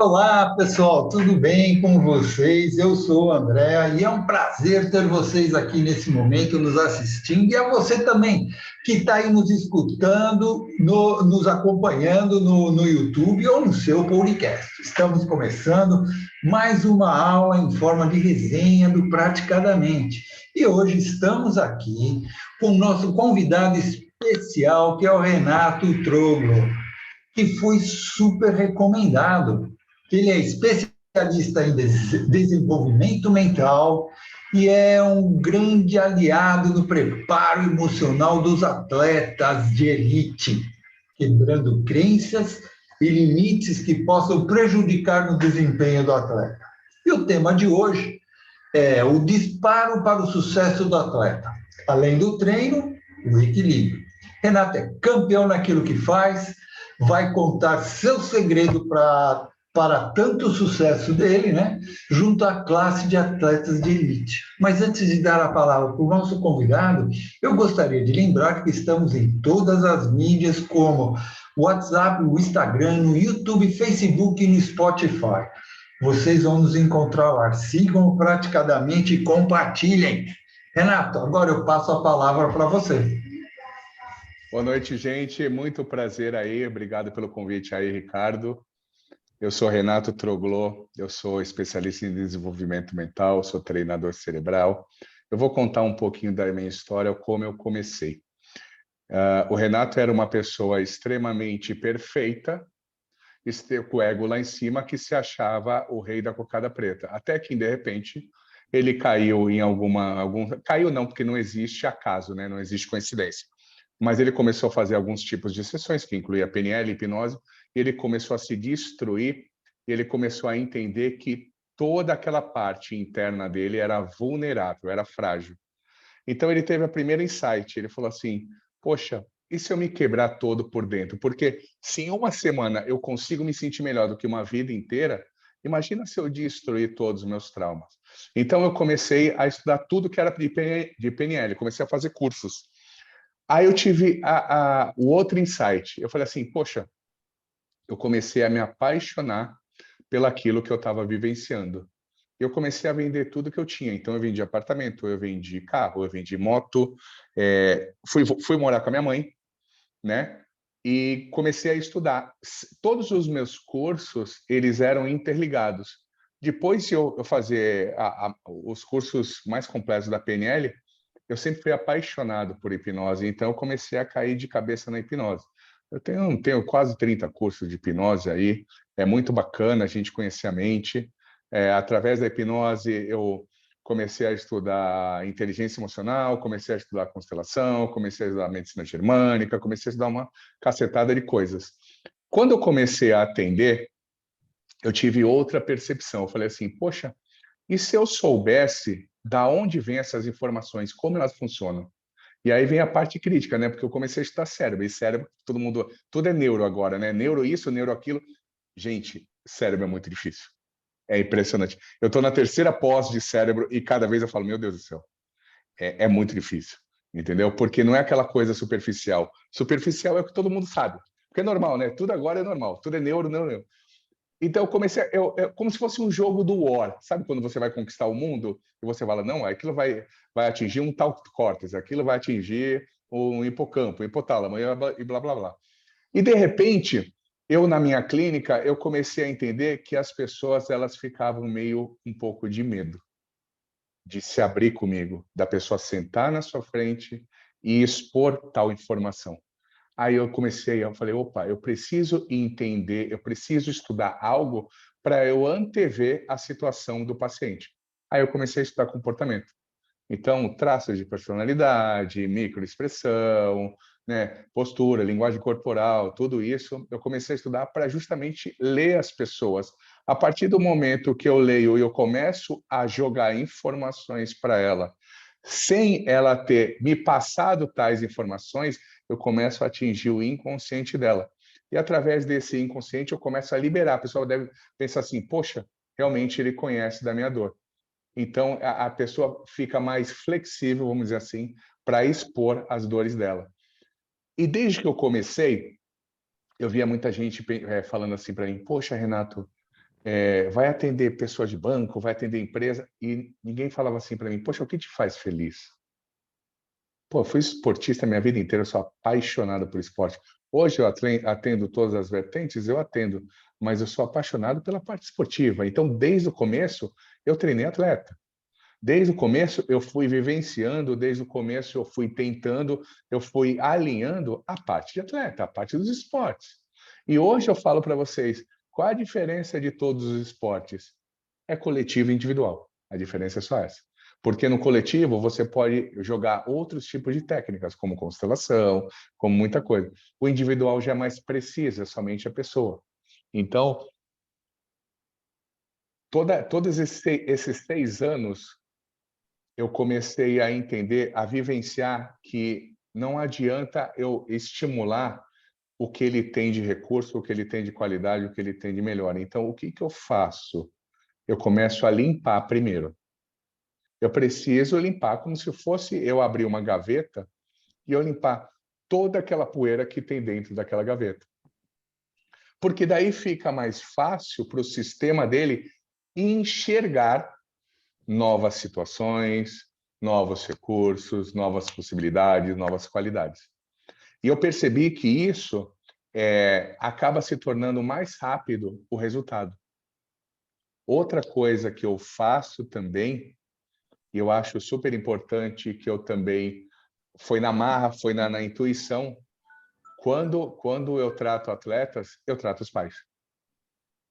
Olá, pessoal, tudo bem com vocês? Eu sou o André e é um prazer ter vocês aqui nesse momento nos assistindo e a você também que está aí nos escutando, nos acompanhando no YouTube ou no seu podcast. Estamos começando mais uma aula em forma de resenha do Praticadamente e hoje estamos aqui com o nosso convidado especial, que é o Renato Troglo, que foi super recomendado. Ele é especialista em desenvolvimento mental e é um grande aliado no preparo emocional dos atletas de elite, quebrando crenças e limites que possam prejudicar no desempenho do atleta. E o tema de hoje é o disparo para o sucesso do atleta. Além do treino, o equilíbrio. Renato é campeão naquilo que faz, vai contar seu segredo para tanto sucesso dele, né? Junto à classe de atletas de elite. Mas antes de dar a palavra para o nosso convidado, eu gostaria de lembrar que estamos em todas as mídias, como o WhatsApp, o Instagram, no YouTube, Facebook e no Spotify. Vocês vão nos encontrar lá. Sigam praticamente e compartilhem. Renato, agora eu passo a palavra para você. Boa noite, gente. Muito prazer aí. Obrigado pelo convite aí, Ricardo. Eu sou Renato Troglò, eu sou especialista em desenvolvimento mental, sou treinador cerebral. Eu vou contar um pouquinho da minha história, como eu comecei. O Renato era uma pessoa extremamente perfeita, com o ego lá em cima, que se achava o rei da cocada preta. Até que, de repente, ele caiu em Caiu não, porque não existe acaso, né? Não existe coincidência. Mas ele começou a fazer alguns tipos de sessões, que incluía PNL, hipnose, e ele começou a se destruir, e ele começou a entender que toda aquela parte interna dele era vulnerável, era frágil. Então ele teve a primeira insight, ele falou assim, poxa, e se eu me quebrar todo por dentro? Porque se em uma semana eu consigo me sentir melhor do que uma vida inteira, imagina se eu destruir todos os meus traumas. Então eu comecei a estudar tudo que era de PNL, comecei a fazer cursos. Aí eu tive o outro insight. Eu falei assim, poxa, eu comecei a me apaixonar pelaquilo que eu estava vivenciando. Eu comecei a vender tudo que eu tinha. Então, eu vendi apartamento, eu vendi carro, eu vendi moto, fui morar com a minha mãe, né? E comecei a estudar. Todos os meus cursos, eles eram interligados. Depois de eu fazer os cursos mais completos da PNL, eu sempre fui apaixonado por hipnose, então eu comecei a cair de cabeça na hipnose. Eu tenho quase 30 cursos de hipnose aí, é muito bacana a gente conhecer a mente. Através da hipnose, eu comecei a estudar inteligência emocional, comecei a estudar constelação, comecei a estudar medicina germânica, comecei a estudar uma cacetada de coisas. Quando eu comecei a atender, eu tive outra percepção. Eu falei assim, poxa, e se eu soubesse da onde vêm essas informações, como elas funcionam? E aí vem a parte crítica, né? Porque eu comecei a estudar cérebro, e cérebro, todo mundo, tudo é neuro agora, né? Neuro isso, neuro aquilo. Gente, cérebro é muito difícil. É impressionante. Eu estou na terceira pós de cérebro e cada vez eu falo, meu Deus do céu, é muito difícil, entendeu? Porque não é aquela coisa superficial. Superficial é o que todo mundo sabe. Porque é normal, né? Tudo agora é normal. Tudo é neuro, neuro. Então eu comecei, como se fosse um jogo do War, sabe quando você vai conquistar o mundo e você fala, não, aquilo vai atingir um tal córtex, aquilo vai atingir um hipocampo, um hipotálamo e blá blá blá. E de repente, eu na minha clínica, eu comecei a entender que as pessoas elas ficavam meio um pouco de medo de se abrir comigo, da pessoa sentar na sua frente e expor tal informação. Aí eu falei, opa, eu preciso entender, eu preciso estudar algo para eu antever a situação do paciente. Aí eu comecei a estudar comportamento. Então, traços de personalidade, microexpressão, né, postura, linguagem corporal, tudo isso, eu comecei a estudar para justamente ler as pessoas. A partir do momento que eu leio e eu começo a jogar informações para ela, sem ela ter me passado tais informações, eu começo a atingir o inconsciente dela. E através desse inconsciente eu começo a liberar. A pessoa deve pensar assim, poxa, realmente ele conhece da minha dor. Então, a pessoa fica mais flexível, vamos dizer assim, para expor as dores dela. E desde que eu comecei, eu via muita gente falando assim para mim, poxa, Renato, vai atender pessoas de banco, vai atender empresa, e ninguém falava assim para mim, poxa, o que te faz feliz? Pô, eu fui esportista a minha vida inteira, eu sou apaixonado por esporte. Hoje eu atendo todas as vertentes, eu atendo, mas eu sou apaixonado pela parte esportiva. Então, desde o começo, eu treinei atleta. Desde o começo, eu fui vivenciando, desde o começo, eu fui tentando, eu fui alinhando a parte de atleta, a parte dos esportes. E hoje eu falo para vocês, qual a diferença de todos os esportes? É coletivo e individual. A diferença é só essa. Porque no coletivo você pode jogar outros tipos de técnicas, como constelação, como muita coisa. O individual já é mais preciso, é somente a pessoa. Então, todos esses 6 anos, eu comecei a entender, a vivenciar que não adianta eu estimular o que ele tem de recurso, o que ele tem de qualidade, o que ele tem de melhor. Então, o que eu faço? Eu começo a limpar primeiro. Eu preciso limpar como se fosse eu abrir uma gaveta e eu limpar toda aquela poeira que tem dentro daquela gaveta. Porque daí fica mais fácil para o sistema dele enxergar novas situações, novos recursos, novas possibilidades, novas qualidades. E eu percebi que isso acaba se tornando mais rápido o resultado. Outra coisa que eu faço também, e eu acho super importante, que eu também foi na marra, foi na intuição, quando eu trato atletas, eu trato os pais.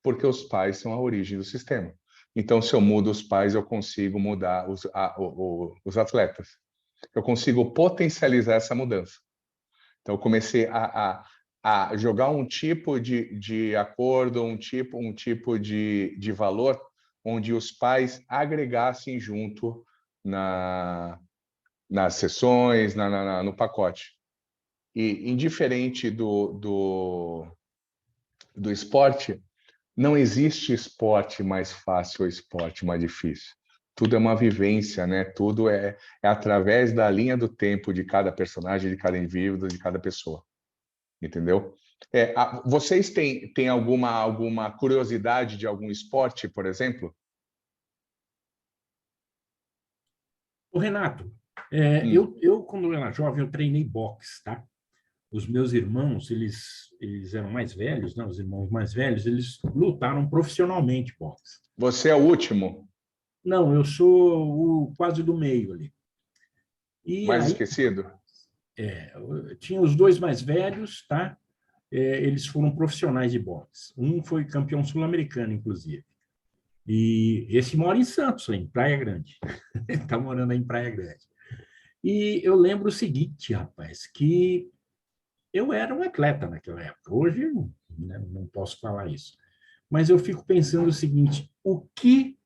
Porque os pais são a origem do sistema. Então, se eu mudo os pais, eu consigo mudar os atletas. Eu consigo potencializar essa mudança. Então, eu comecei a jogar um tipo de acordo, um tipo de valor, onde os pais agregassem junto nas sessões, no pacote. E, indiferente do esporte, não existe esporte mais fácil ou esporte mais difícil. Tudo é uma vivência, né? Tudo é através da linha do tempo de cada personagem, de cada indivíduo, de cada pessoa. Entendeu? Vocês têm alguma curiosidade de algum esporte, por exemplo? O Renato, Hum. eu, quando eu era jovem, eu treinei boxe, tá? Os meus irmãos, eles eram mais velhos, né? Os irmãos mais velhos, eles lutaram profissionalmente boxe. Você é o último? Não, eu sou o quase do meio ali. E Mais aí, esquecido? tinha os dois mais velhos, tá? Eles foram profissionais de boxe. Um foi campeão sul-americano, inclusive. E esse mora em Santos, em Praia Grande. Ele está morando aí em Praia Grande. E eu lembro o seguinte, rapaz, que eu era um atleta naquela época. Hoje, né, não posso falar isso. Mas eu fico pensando o seguinte, o que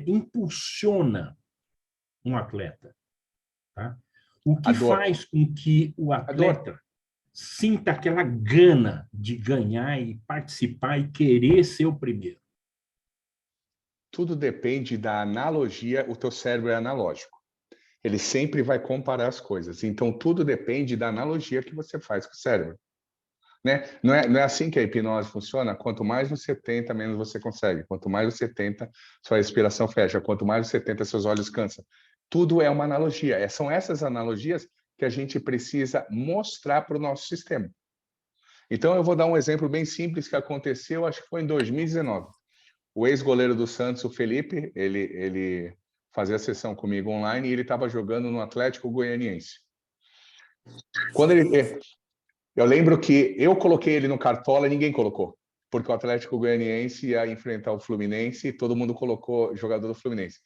impulsiona um atleta? Tá? O A que dor. faz com que o A dor. atleta sinta aquela gana de ganhar e participar e querer ser o primeiro? Tudo depende da analogia. O teu cérebro é analógico. Ele sempre vai comparar as coisas. Então, tudo depende da analogia que você faz com o cérebro. Né? Não é assim que a hipnose funciona? Quanto mais você tenta, menos você consegue. Quanto mais você tenta, sua respiração fecha. Quanto mais você tenta, seus olhos cansam. Tudo é uma analogia. São essas analogias que a gente precisa mostrar para o nosso sistema. Então, eu vou dar um exemplo bem simples que aconteceu, acho que foi em 2019. O ex-goleiro do Santos, o Felipe, ele fazia a sessão comigo online e ele estava jogando no Atlético Goianiense. Eu lembro que eu coloquei ele no Cartola e ninguém colocou, porque o Atlético Goianiense ia enfrentar o Fluminense e todo mundo colocou jogador do Fluminense.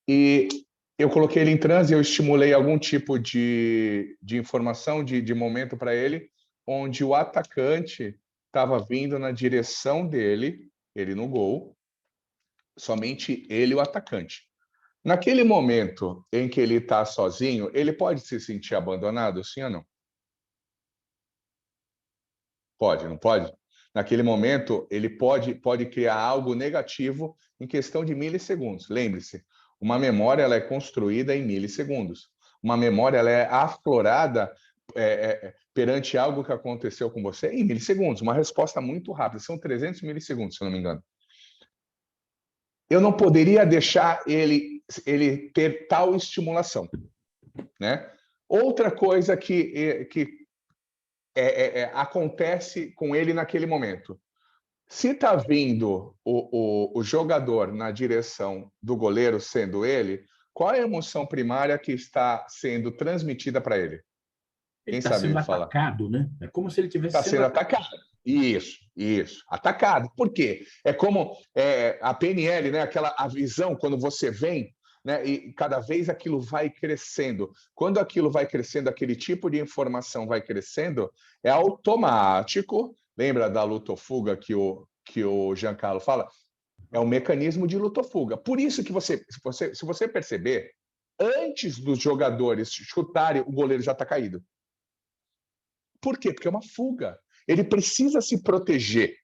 E eu coloquei ele em transe, eu estimulei algum tipo de informação, de momento para ele, onde o atacante estava vindo na direção dele, ele no gol, somente ele, o atacante. Naquele momento em que ele está sozinho, ele pode se sentir abandonado, sim ou não? Pode, não pode? Naquele momento, ele pode criar algo negativo em questão de milissegundos. Lembre-se, uma memória ela é construída em milissegundos. Uma memória ela é aflorada perante algo que aconteceu com você em milissegundos, uma resposta muito rápida, são 300 milissegundos, se eu não me engano. Eu não poderia deixar ele ter tal estimulação, né? Outra coisa que acontece com ele naquele momento. Se está vindo o jogador na direção do goleiro, sendo ele, qual é a emoção primária que está sendo transmitida para ele? Ele Quem está sabe sendo me falar? atacado, né? É como se ele estivesse Está sendo sendo atacado. Isso, atacado. Por quê? É como a PNL, né? A visão, quando você vem, né? E cada vez aquilo vai crescendo. Quando aquilo vai crescendo, aquele tipo de informação vai crescendo, é automático. Lembra da luta ou fuga que o Giancarlo fala? É um mecanismo de luta ou fuga. Por isso que se você perceber, antes dos jogadores chutarem, o goleiro já está caído. Por quê? Porque é uma fuga. Ele precisa se proteger,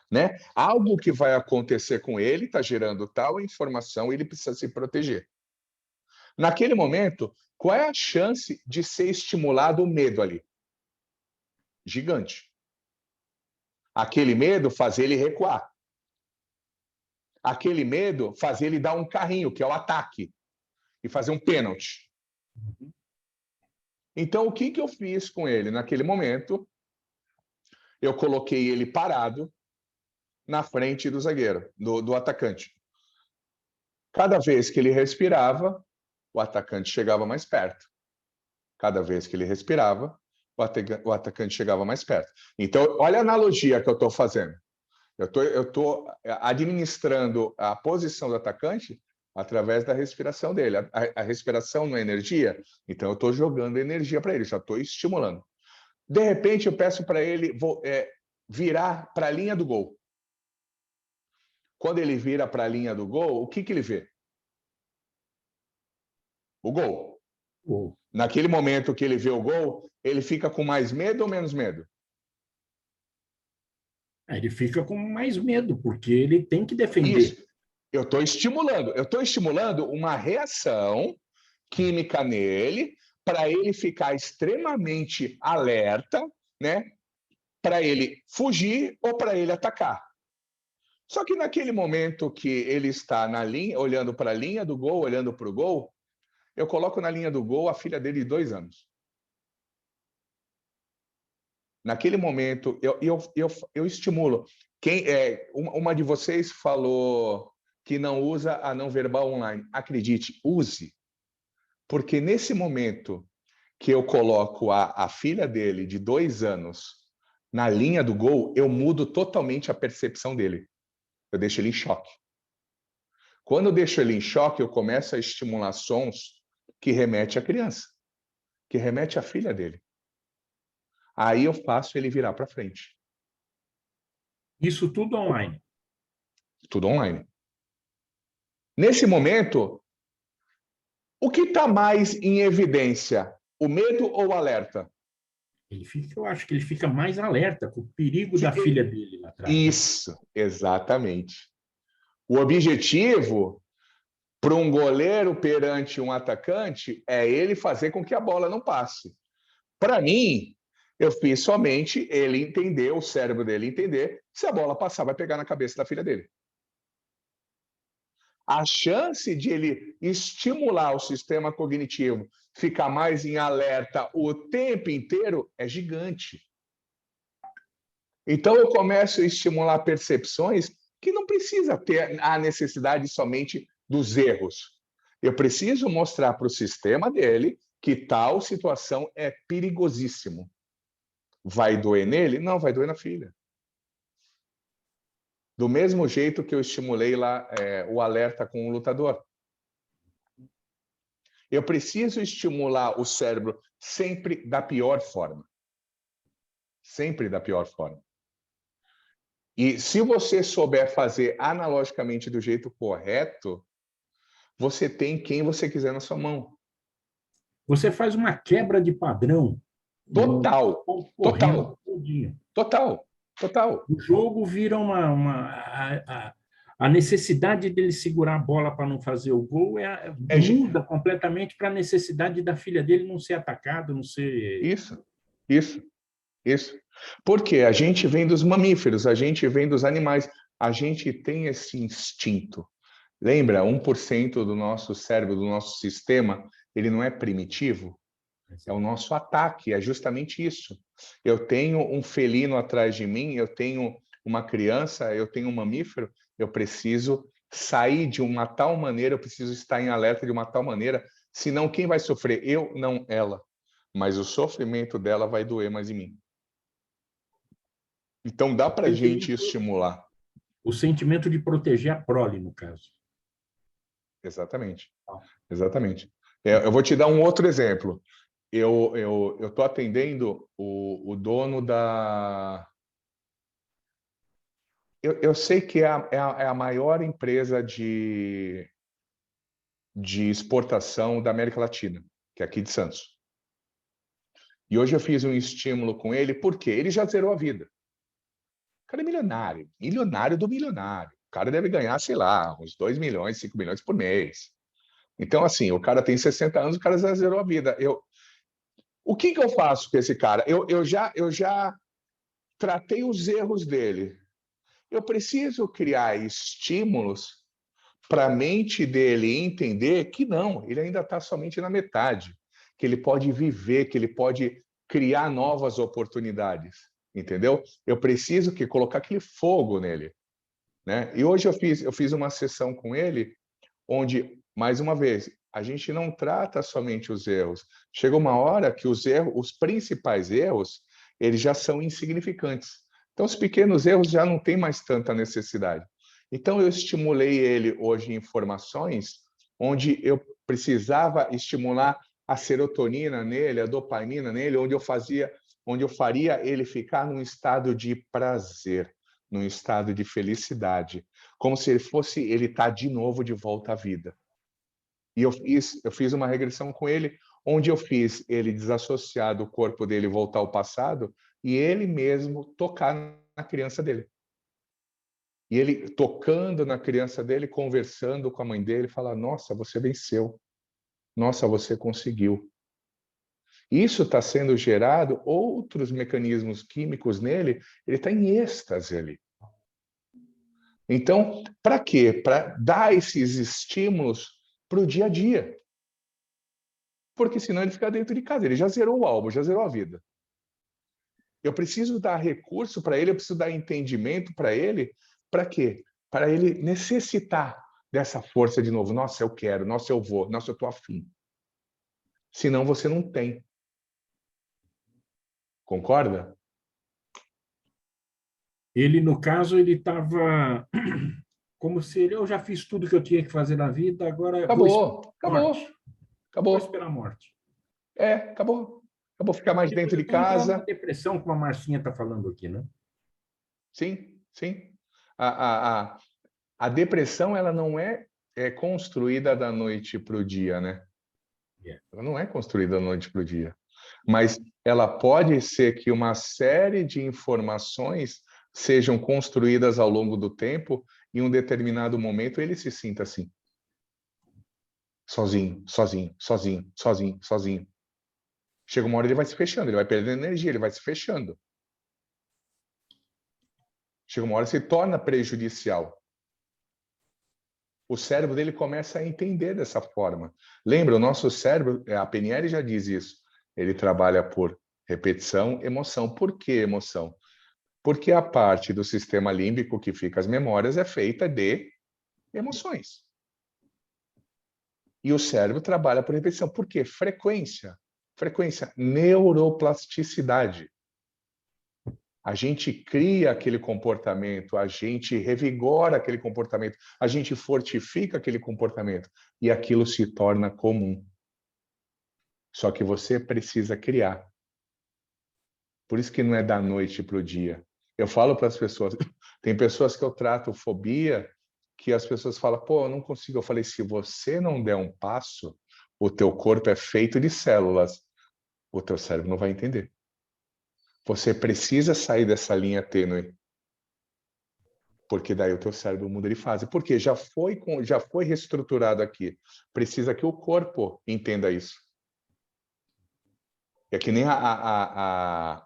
né? Algo que vai acontecer com ele está gerando tal informação, ele precisa se proteger. Naquele momento, qual é a chance de ser estimulado o medo ali? Gigante. Aquele medo faz ele recuar. Aquele medo faz ele dar um carrinho, que é o ataque, e fazer um pênalti. Então, o que eu fiz com ele naquele momento? Eu coloquei ele parado na frente do zagueiro, do atacante. Cada vez que ele respirava, o atacante chegava mais perto. Cada vez que ele respirava, o atacante chegava mais perto. Então, olha a analogia que eu estou fazendo. Eu estou administrando a posição do atacante através da respiração dele. A respiração não é energia, então eu estou jogando energia para ele, já estou estimulando. De repente, eu peço para ele virar para a linha do gol. Quando ele vira para a linha do gol, o que ele vê? O gol. Naquele momento que ele vê o gol, ele fica com mais medo ou menos medo? Ele fica com mais medo, porque ele tem que defender. Isso. Eu estou estimulando uma reação química nele para ele ficar extremamente alerta, né? Para ele fugir ou para ele atacar. Só que naquele momento que ele está na linha, olhando para a linha do gol, olhando para o gol, eu coloco na linha do gol a filha dele de 2 anos. Naquele momento, eu estimulo. Uma de vocês falou que não usa a não verbal online. Acredite, use. Porque nesse momento que eu coloco a filha dele, de 2 anos, na linha do gol, eu mudo totalmente a percepção dele. Eu deixo ele em choque. Quando eu deixo ele em choque, eu começo a estimular sons que remete à criança, que remete à filha dele. Aí eu faço ele virar para frente. Isso tudo online? Tudo online. Nesse momento, o que está mais em evidência? O medo ou o alerta? Eu acho que ele fica mais alerta com o perigo da filha dele lá atrás. Isso, exatamente. O objetivo para um goleiro perante um atacante é ele fazer com que a bola não passe. Para mim, eu fiz somente ele entender, o cérebro dele entender, se a bola passar, vai pegar na cabeça da filha dele. A chance de ele estimular o sistema cognitivo, ficar mais em alerta o tempo inteiro, é gigante. Então, eu começo a estimular percepções que não precisa ter a necessidade somente dos erros. Eu preciso mostrar para o sistema dele que tal situação é perigosíssimo. Vai doer nele? Não, vai doer na filha. Do mesmo jeito que eu estimulei lá o alerta com o lutador. Eu preciso estimular o cérebro sempre da pior forma. Sempre da pior forma. E se você souber fazer analogicamente do jeito correto, você tem quem você quiser na sua mão. Você faz uma quebra de padrão. Total. Total. Todinho. Total. Total. O jogo vira a necessidade dele segurar a bola para não fazer o gol muda completamente para a necessidade da filha dele não ser atacada, não ser... Isso. Porque a gente vem dos mamíferos, a gente vem dos animais, a gente tem esse instinto. Lembra, 1% do nosso cérebro, do nosso sistema, ele não é primitivo? É o nosso ataque, é justamente isso. Eu tenho um felino atrás de mim, eu tenho uma criança, eu tenho um mamífero, eu preciso sair de uma tal maneira, eu preciso estar em alerta de uma tal maneira, senão quem vai sofrer? Eu, não ela. Mas o sofrimento dela vai doer mais em mim. Então dá para a gente estimular. O sentimento de proteger a prole, no caso. Exatamente. Eu vou te dar um outro exemplo. Eu estou atendendo o dono da... Eu sei que é a maior empresa de exportação da América Latina, que é aqui de Santos. E hoje eu fiz um estímulo com ele, porque ele já zerou a vida. O cara é milionário, milionário do milionário. O cara deve ganhar, sei lá, uns 2 milhões, 5 milhões por mês. Então, assim, o cara tem 60 anos, o cara já zerou a vida. O que eu faço com esse cara? Eu já tratei os erros dele. Eu preciso criar estímulos para a mente dele entender que não, ele ainda está somente na metade, que ele pode viver, que ele pode criar novas oportunidades, entendeu? Eu preciso colocar aquele fogo nele, né? E hoje eu fiz uma sessão com ele, onde, mais uma vez, a gente não trata somente os erros. Chega uma hora que os principais erros, eles já são insignificantes. Então, os pequenos erros já não têm mais tanta necessidade. Então, eu estimulei ele hoje em informações onde eu precisava estimular a serotonina nele, a dopamina nele, onde eu faria ele ficar num estado de prazer, num estado de felicidade, como se ele está de novo de volta à vida. E eu fiz uma regressão com ele, onde eu fiz ele desassociar do corpo dele, voltar ao passado, e ele mesmo tocar na criança dele. E ele tocando na criança dele, conversando com a mãe dele, falar: nossa, você venceu. Nossa, você conseguiu. Isso está sendo gerado, outros mecanismos químicos nele, ele está em êxtase ali. Então, para quê? Para dar esses estímulos para o dia a dia. Porque senão ele fica dentro de casa. Ele já zerou o álbum, já zerou a vida. Eu preciso dar recurso para ele, eu preciso dar entendimento para ele. Para quê? Para ele necessitar dessa força de novo. Nossa, eu quero. Nossa, eu vou. Nossa, eu estou afim. Senão você não tem. Concorda? Ele, no caso, ele estava como se eu já fiz tudo que eu tinha que fazer na vida, agora acabou. Vou esperar a morte. Acabou. Acabou ficar mais dentro de casa. Uma depressão, como a Marcinha está falando aqui, né? Sim. A depressão, ela não é construída da noite para o dia, né? Ela não é construída da noite para o dia. Mas ela pode ser que uma série de informações sejam construídas ao longo do tempo e em um determinado momento ele se sinta assim. Sozinho. Chega uma hora ele vai se fechando, ele vai perdendo energia, ele vai se fechando. Chega uma hora se torna prejudicial. O cérebro dele começa a entender dessa forma. Lembra, o nosso cérebro, a PNL já diz isso, ele trabalha por repetição, emoção. Por que emoção? Porque a parte do sistema límbico que fica as memórias é feita de emoções. E o cérebro trabalha por repetição. Por quê? Frequência, neuroplasticidade. A gente cria aquele comportamento, a gente revigora aquele comportamento, a gente fortifica aquele comportamento e aquilo se torna comum. Só que você precisa criar. Por isso que não é da noite para o dia. Eu falo para as pessoas, tem pessoas que eu trato fobia, que as pessoas falam, pô, eu não consigo. Eu falei, se você não der um passo, o teu corpo é feito de células, o teu cérebro não vai entender. Você precisa sair dessa linha tênue. porque daí o teu cérebro muda de fase. Porque já foi reestruturado aqui. Precisa que o corpo entenda isso. É que nem a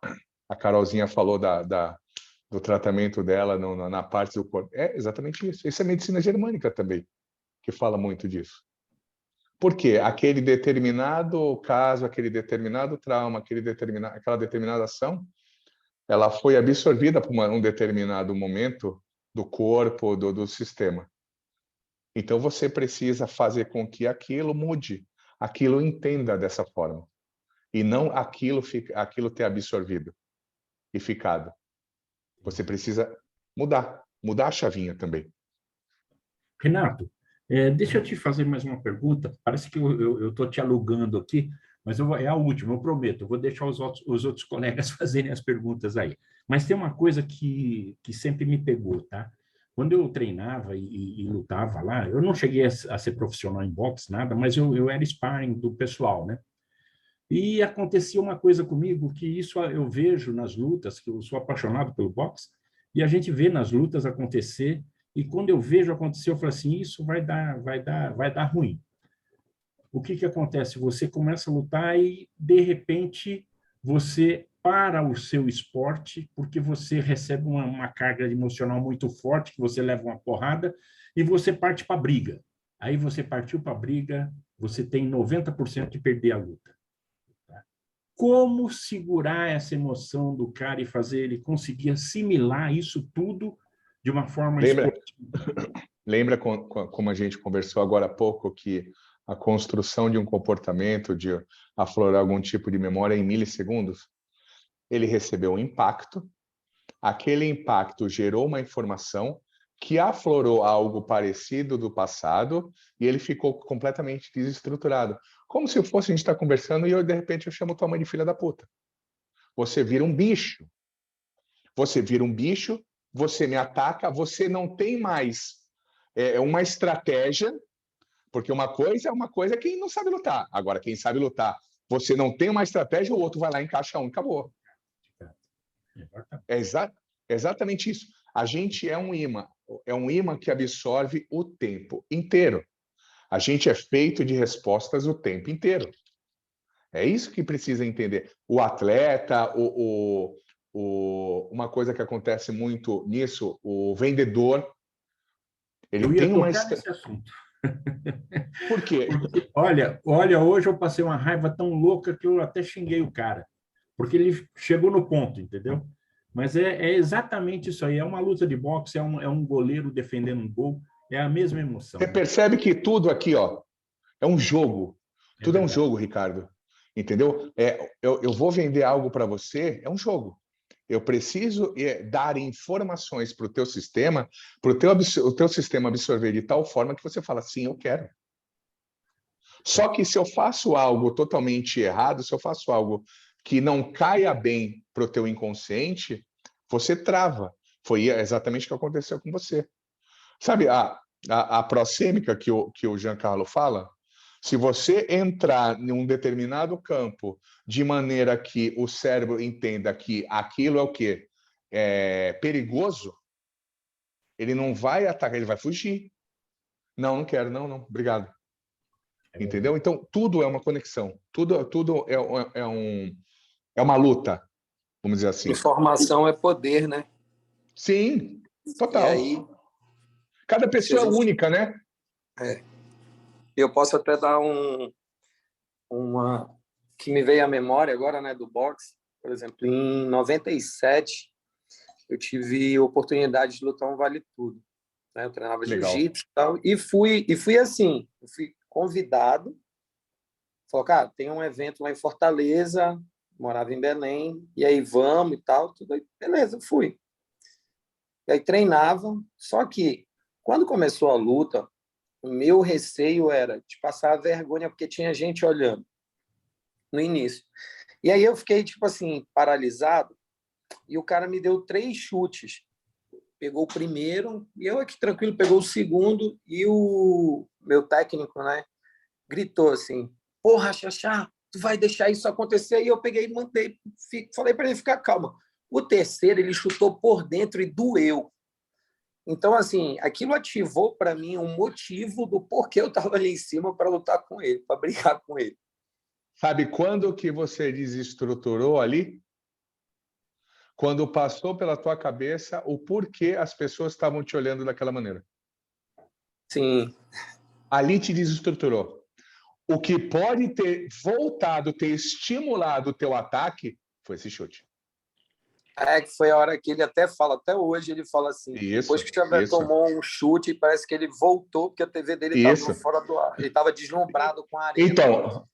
Carolzinha falou do tratamento dela na parte do corpo. É exatamente isso. Isso é medicina germânica também, que fala muito disso. Por quê? Aquele determinado caso, aquele determinado trauma, aquela determinada ação, ela foi absorvida por um determinado momento do corpo, do sistema. Então, você precisa fazer com que aquilo mude, aquilo entenda dessa forma. E não aquilo ter absorvido e ficado. Você precisa mudar a chavinha também. Renato, deixa eu te fazer mais uma pergunta. Parece que eu estou te alugando aqui, mas é a última, eu prometo. Eu vou deixar os outros colegas fazerem as perguntas aí. Mas tem uma coisa que sempre me pegou, tá? Quando eu treinava e lutava lá, eu não cheguei a ser profissional em boxe, nada, mas eu era sparring do pessoal, né? E acontecia uma coisa comigo que isso eu vejo nas lutas, que eu sou apaixonado pelo boxe, e a gente vê nas lutas acontecer, e quando eu vejo acontecer, eu falo assim, isso vai dar ruim. O que acontece? Você começa a lutar e, de repente, você para o seu esporte, porque você recebe uma carga emocional muito forte, que você leva uma porrada, e você parte para a briga. Aí você partiu para a briga, você tem 90% de perder a luta. Como segurar essa emoção do cara e fazer ele conseguir assimilar isso tudo de uma forma esportiva? Lembra como a gente conversou agora há pouco, que a construção de um comportamento, de aflorar algum tipo de memória em milissegundos? Ele recebeu um impacto, aquele impacto gerou uma informação que aflorou algo parecido do passado e ele ficou completamente desestruturado. Como se fosse a gente estar conversando e de repente eu chamo tua mãe de filha da puta. Você vira um bicho. Você vira um bicho, você me ataca, você não tem mais uma estratégia, porque uma coisa é uma coisa quem não sabe lutar. Agora, quem sabe lutar, você não tem uma estratégia, o outro vai lá e encaixa um e acabou. É exatamente isso. A gente é um imã que absorve o tempo inteiro. A gente é feito de respostas o tempo inteiro. É isso que precisa entender. O atleta, uma coisa que acontece muito nisso, o vendedor, ele Eu ia tem uma... tocar nesse assunto. Por quê? Porque, olha, hoje eu passei uma raiva tão louca que eu até xinguei o cara, porque ele chegou no ponto, entendeu? Mas é exatamente isso aí, é uma luta de boxe, é um goleiro defendendo um gol, é a mesma emoção. Você percebe que tudo aqui, ó, é um jogo. Tudo é um jogo, Ricardo. Entendeu? Eu vou vender algo para você, é um jogo. Eu preciso dar informações para o teu sistema, para o teu sistema absorver de tal forma que você fala, sim, eu quero. Só que se eu faço algo totalmente errado, se eu faço algo que não caia bem para o teu inconsciente, você trava. Foi exatamente o que aconteceu com você. Sabe a proxêmica que o Giancarlo fala? Se você entrar em um determinado campo de maneira que o cérebro entenda que aquilo é o quê? É perigoso, ele não vai atacar, ele vai fugir. Não quero, não, obrigado. Entendeu? Então, tudo é uma conexão. Tudo é uma luta, vamos dizer assim. Informação é poder, né? Sim, total. E aí, cada pessoa é única, né? Eu posso até dar uma que me veio à memória agora, né, do boxe. Por exemplo, em 97, eu tive oportunidade de lutar um vale tudo. Né? Eu treinava jiu-jitsu e tal. E fui assim, eu fui convidado. Falou, cara, tem um evento lá em Fortaleza, morava em Belém, e aí vamos e tal. Tudo aí. Beleza, fui. E aí treinava. Só que, quando começou a luta, o meu receio era de passar a vergonha, porque tinha gente olhando no início. E aí eu fiquei, tipo assim, paralisado, e o cara me deu 3 chutes. Pegou o primeiro, e eu aqui tranquilo, pegou o segundo, e o meu técnico, né, gritou assim, porra, Xaxá, tu vai deixar isso acontecer? E eu peguei e mandei, falei para ele ficar calma. O terceiro, ele chutou por dentro e doeu. Então, assim, aquilo ativou para mim um motivo do porquê eu estava ali em cima para lutar com ele, para brigar com ele. Sabe quando que você desestruturou ali? Quando passou pela tua cabeça o porquê as pessoas estavam te olhando daquela maneira. Sim. Ali te desestruturou. O que pode ter voltado, ter estimulado o teu ataque foi esse chute. Que foi a hora que ele até fala, até hoje ele fala assim, depois que o Xavier tomou um chute, parece que ele voltou, porque a TV dele estava fora do ar. Ele estava deslumbrado com a arena. Então,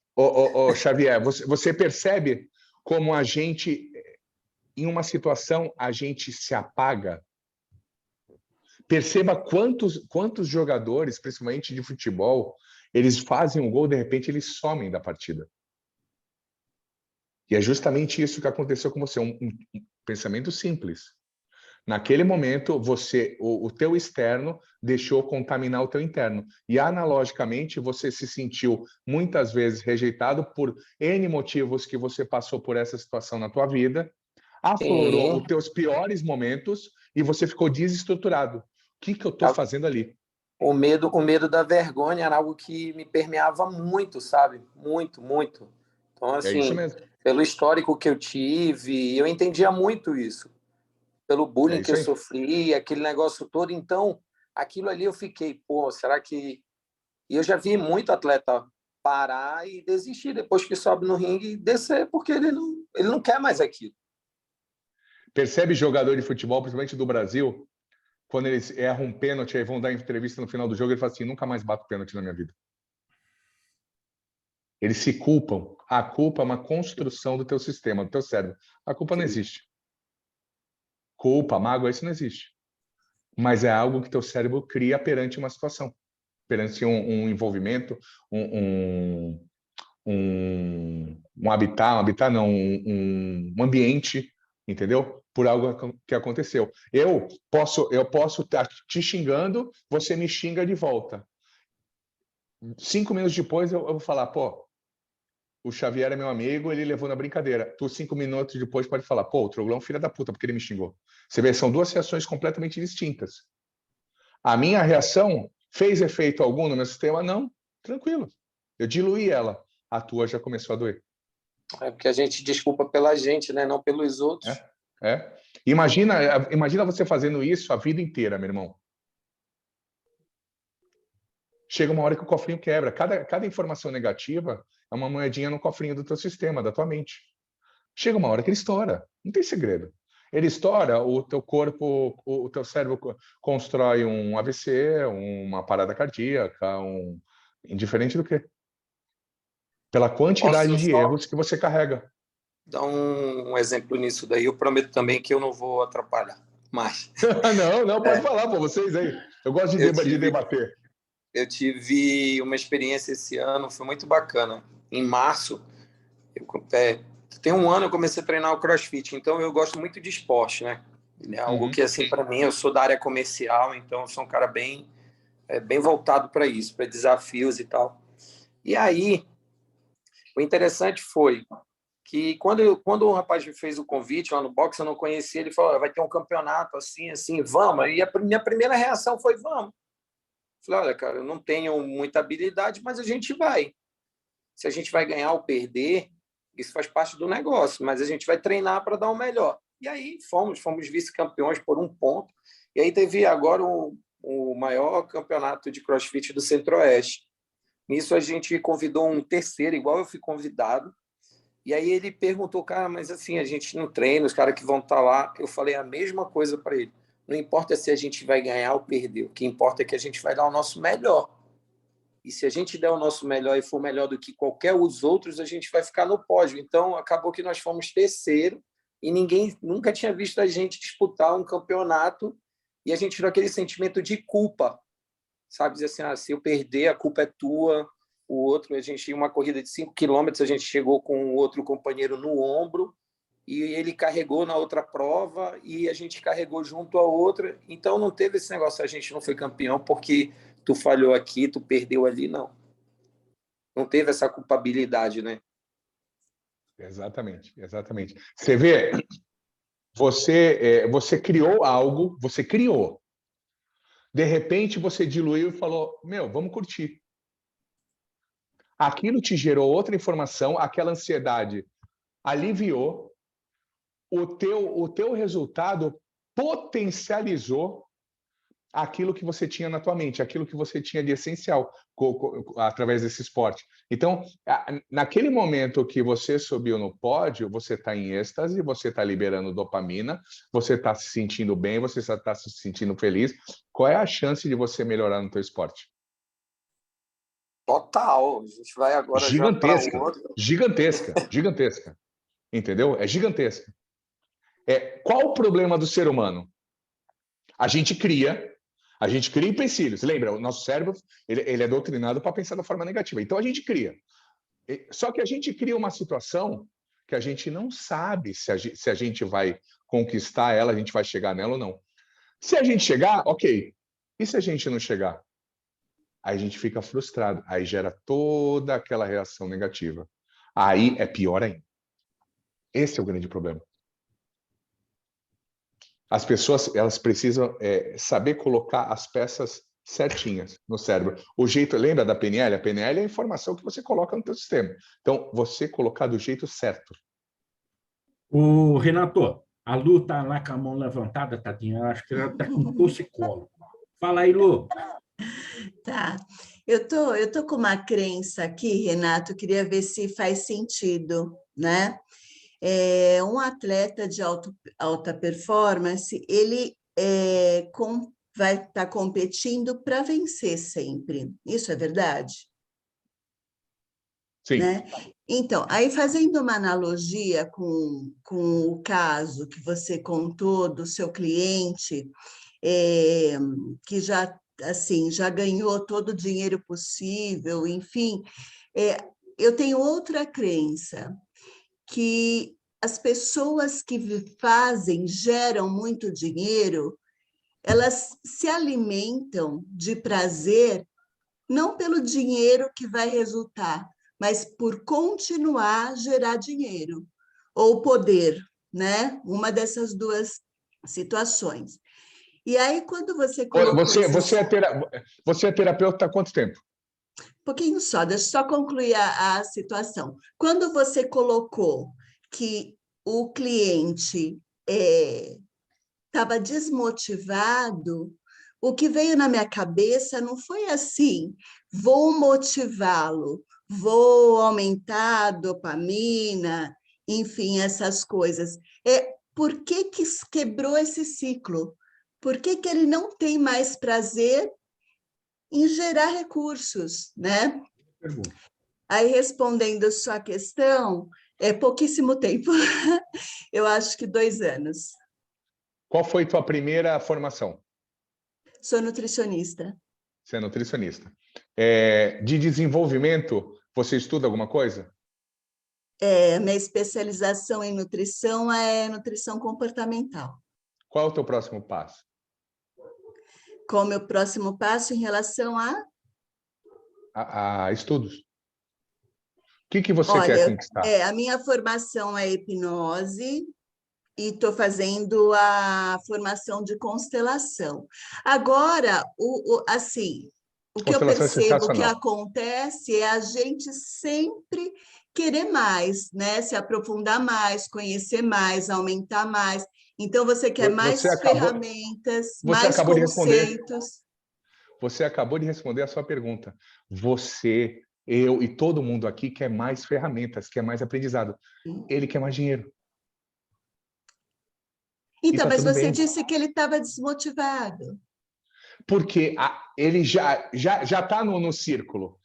Xavier, você percebe como a gente, em uma situação, a gente se apaga? Perceba quantos jogadores, principalmente de futebol, eles fazem um gol, de repente eles somem da partida. E é justamente isso que aconteceu com você, um pensamento simples. Naquele momento, o teu externo deixou contaminar o teu interno. E, analogicamente, você se sentiu muitas vezes rejeitado por N motivos que você passou por essa situação na tua vida, aflorou os teus piores momentos e você ficou desestruturado. O que eu estou fazendo ali? O medo da vergonha era algo que me permeava muito, sabe? Muito, muito. Então, assim, é isso mesmo. Pelo histórico que eu tive, eu entendia muito isso. Pelo bullying que eu sofri, aquele negócio todo. Então, aquilo ali eu fiquei, pô, será que... E eu já vi muito atleta parar e desistir depois que sobe no ringue e descer, porque ele não quer mais aquilo. Percebe jogador de futebol, principalmente do Brasil, quando eles erram um pênalti, aí vão dar entrevista no final do jogo, ele fala assim, nunca mais bato pênalti na minha vida. Eles se culpam. A culpa é uma construção do teu sistema, do teu cérebro. A culpa não existe. Culpa, mágoa, isso não existe. Mas é algo que teu cérebro cria perante uma situação, perante um envolvimento, um habitat não, um ambiente, entendeu? Por algo que aconteceu. Eu posso estar te xingando, você me xinga de volta. 5 minutos depois eu vou falar, pô, o Xavier é meu amigo, ele levou na brincadeira. Tu, 5 minutos depois, pode falar, pô, o Troglão é um filho da puta, porque ele me xingou. Você vê, são duas reações completamente distintas. A minha reação fez efeito algum no meu sistema? Não, tranquilo. Eu diluí ela. A tua já começou a doer. É porque a gente desculpa pela gente, né? Não pelos outros. Imagina você fazendo isso a vida inteira, meu irmão. Chega uma hora que o cofrinho quebra. Cada informação negativa é uma moedinha no cofrinho do teu sistema, da tua mente. Chega uma hora que ele estoura. Não tem segredo. Ele estoura, o teu corpo, o teu cérebro constrói um AVC, uma parada cardíaca, indiferente do quê? Pela quantidade de erros que você carrega. Dá um exemplo nisso daí. Eu prometo também que eu não vou atrapalhar mais. Não, pode falar para vocês aí. Eu gosto de debater. Eu tive uma experiência esse ano, foi muito bacana. Em março, tem um ano eu comecei a treinar o CrossFit, então eu gosto muito de esporte, né? É algo que, assim, para mim, eu sou da área comercial, então eu sou um cara bem voltado para isso, para desafios e tal. E aí, o interessante foi que quando o rapaz me fez o convite lá no boxe, eu não conhecia, ele falou, vai ter um campeonato assim, vamos. E a minha primeira reação foi, vamos. Falei, olha, cara, eu não tenho muita habilidade, mas a gente vai. Se a gente vai ganhar ou perder, isso faz parte do negócio, mas a gente vai treinar para dar o melhor. E aí fomos vice-campeões por 1 ponto. E aí teve agora o maior campeonato de CrossFit do Centro-Oeste. Nisso a gente convidou um terceiro, igual eu fui convidado. E aí ele perguntou, cara, mas assim, a gente não treina, os caras que vão estar lá. Eu falei a mesma coisa para ele. Não importa se a gente vai ganhar ou perder, o que importa é que a gente vai dar o nosso melhor. E se a gente der o nosso melhor e for melhor do que qualquer dos outros, a gente vai ficar no pódio. Então, acabou que nós fomos terceiro e ninguém nunca tinha visto a gente disputar um campeonato e a gente tirou aquele sentimento de culpa, sabe? Dizer assim, se eu perder, a culpa é tua. O outro, a gente tinha uma corrida de 5 quilômetros, a gente chegou com o outro companheiro no ombro e ele carregou na outra prova e a gente carregou junto a outra. Então, não teve esse negócio, a gente não foi campeão porque tu falhou aqui, tu perdeu ali, não. Não teve essa culpabilidade, né? Exatamente. Você vê, você criou algo, De repente, você diluiu e falou, meu, vamos curtir. Aquilo te gerou outra informação, aquela ansiedade aliviou, o teu resultado potencializou aquilo que você tinha na tua mente, aquilo que você tinha de essencial através desse esporte. Então, naquele momento que você subiu no pódio, você está em êxtase, você está liberando dopamina, você está se sentindo bem, você está se sentindo feliz. Qual é a chance de você melhorar no teu esporte? Total. A gente vai agora já para outro. Gigantesca. Entendeu? É gigantesca. Qual o problema do ser humano? A gente cria empecilhos. Lembra, o nosso cérebro ele é doutrinado para pensar da forma negativa. Então, a gente cria. Só que a gente cria uma situação que a gente não sabe se a gente vai conquistar ela, a gente vai chegar nela ou não. Se a gente chegar, ok. E se a gente não chegar? Aí a gente fica frustrado. Aí gera toda aquela reação negativa. Aí é pior ainda. Esse é o grande problema. As pessoas elas precisam saber colocar as peças certinhas no cérebro. O jeito, lembra da PNL? A PNL é a informação que você coloca no teu sistema. Então, você colocar do jeito certo. O Renato, a Lu está lá com a mão levantada, tadinha. Acho que ela está com torcicolo. Fala aí, Lu. Tá. Eu tô com uma crença aqui, Renato, queria ver se faz sentido, né? Um atleta de alta performance, ele vai estar competindo para vencer sempre. Isso é verdade? Sim. Né? Então, aí fazendo uma analogia com o caso que você contou do seu cliente, que já ganhou todo o dinheiro possível, enfim, eu tenho outra crença, que as pessoas que geram muito dinheiro, elas se alimentam de prazer, não pelo dinheiro que vai resultar, mas por continuar a gerar dinheiro, ou poder, né? Uma dessas duas situações. E aí, quando você colocou... Você é terapeuta há quanto tempo? Um pouquinho só, deixa eu só concluir a situação. Quando você colocou que o cliente estava desmotivado, o que veio na minha cabeça não foi assim, vou motivá-lo, vou aumentar a dopamina, enfim, essas coisas. Por que quebrou esse ciclo? Por que ele não tem mais prazer em gerar recursos, né? Aí, respondendo a sua questão, é pouquíssimo tempo. Eu acho que 2 anos. Qual foi tua primeira formação? Sou nutricionista. Você é nutricionista. De desenvolvimento, você estuda alguma coisa? Minha especialização em nutrição é nutrição comportamental. Qual é o teu próximo passo? Qual o meu próximo passo em relação a estudos? O que você quer conquistar? A minha formação é hipnose e estou fazendo a formação de constelação. Agora, o que eu percebo que acontece é a gente sempre querer mais, né? Se aprofundar mais, conhecer mais, aumentar mais. Então, você quer mais ferramentas, mais conceitos. Você acabou de responder a sua pergunta. Você, eu e todo mundo aqui quer mais ferramentas, quer mais aprendizado. Ele quer mais dinheiro. Então, mas você disse que ele estava desmotivado. Porque ele já está no círculo.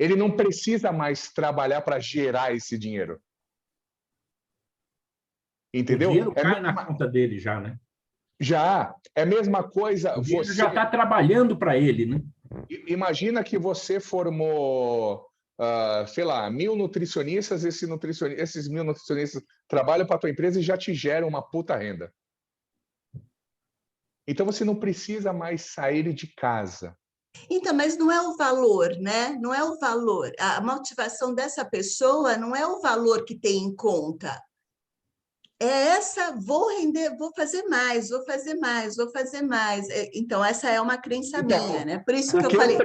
Ele não precisa mais trabalhar para gerar esse dinheiro. Entendeu? O dinheiro cai na conta dele já, né? Já. É a mesma coisa... O dinheiro já está trabalhando para ele, né? Imagina que você formou, sei lá, 1.000 nutricionistas, esses 1.000 nutricionistas trabalham para a tua empresa e já te geram uma puta renda. Então, você não precisa mais sair de casa. Então, mas não é o valor, né? Não é o valor. A motivação dessa pessoa não é o valor que tem em conta. vou render, vou fazer mais, vou fazer mais, vou fazer mais. Então, essa é uma crença minha, né? Por isso que eu falei...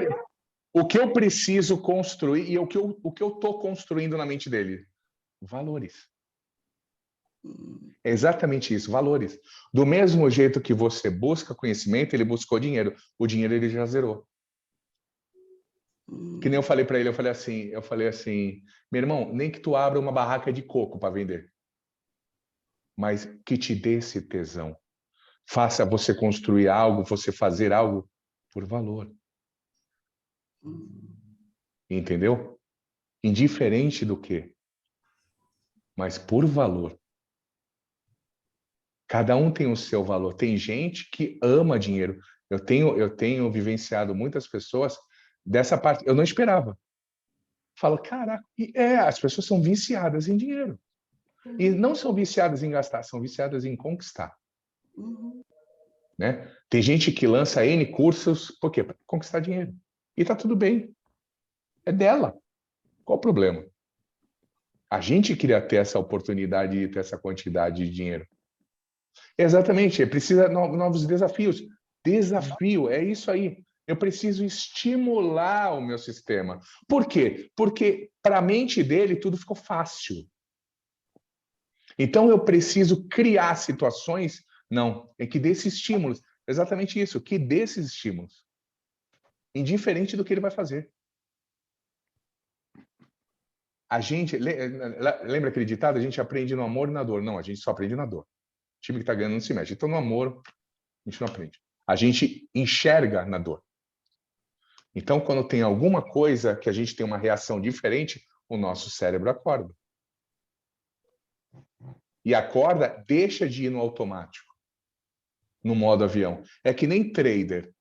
O que eu preciso construir e o que eu estou construindo na mente dele? Valores. É exatamente isso, valores. Do mesmo jeito que você busca conhecimento, ele buscou dinheiro. O dinheiro ele já zerou. Que nem eu falei para ele, eu falei assim, meu irmão, nem que tu abra uma barraca de coco para vender, mas que te dê esse tesão. Faça você construir algo, você fazer algo por valor. Entendeu? Indiferente do quê? Mas por valor. Cada um tem o seu valor. Tem gente que ama dinheiro. Eu tenho vivenciado muitas pessoas dessa parte. Eu não esperava. Falo, caraca, as pessoas são viciadas em dinheiro. E não são viciadas em gastar, são viciadas em conquistar. Né? Tem gente que lança N cursos, por quê? Para conquistar dinheiro. E tá tudo bem. É dela. Qual o problema? A gente queria ter essa oportunidade de ter essa quantidade de dinheiro. Exatamente, precisa de novos desafios. Desafio, é isso aí. Eu preciso estimular o meu sistema. Por quê? Porque para a mente dele tudo ficou fácil. Então eu preciso criar situações, que dê esses estímulos. Exatamente isso, que dê esses estímulos. Indiferente do que ele vai fazer. A gente, lembra aquele ditado? A gente aprende no amor e na dor. Não, a gente só aprende na dor. O time que está ganhando não se mexe. Então, no amor, a gente não aprende. A gente enxerga na dor. Então, quando tem alguma coisa que a gente tem uma reação diferente, o nosso cérebro acorda. E acorda, deixa de ir no automático, no modo avião. É que nem trader.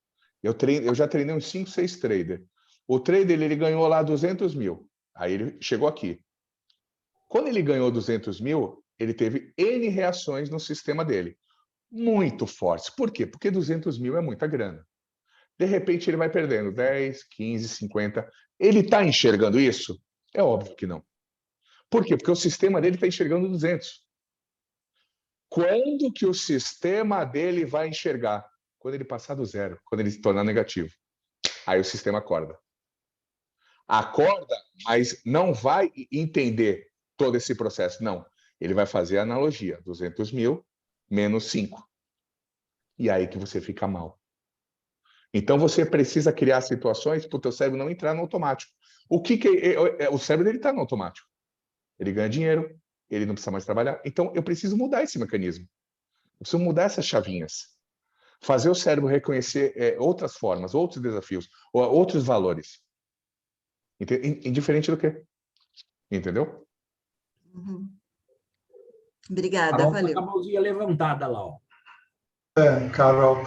Eu já treinei uns 5, 6 traders. O trader, ele ganhou lá 200 mil. Aí ele chegou aqui. Quando ele ganhou 200 mil, ele teve N reações no sistema dele. Muito fortes. Por quê? Porque 200 mil é muita grana. De repente, ele vai perdendo 10, 15, 50. Ele está enxergando isso? É óbvio que não. Por quê? Porque o sistema dele está enxergando 200. Quando que o sistema dele vai enxergar? Quando ele passar do zero, quando ele se tornar negativo. Aí o sistema acorda. Acorda, mas não vai entender todo esse processo. Não. Ele vai fazer a analogia. 200 mil menos 5. E aí que você fica mal. Então, você precisa criar situações para o teu cérebro não entrar no automático. O cérebro dele está no automático. Ele ganha dinheiro, ele não precisa mais trabalhar. Então, eu preciso mudar esse mecanismo. Eu preciso mudar essas chavinhas. Fazer o cérebro reconhecer outras formas, outros desafios, outros valores. Indiferente do quê? Entendeu? Uhum. Obrigada, Carol, valeu. tá com a mãozinha levantada lá, ó. Carol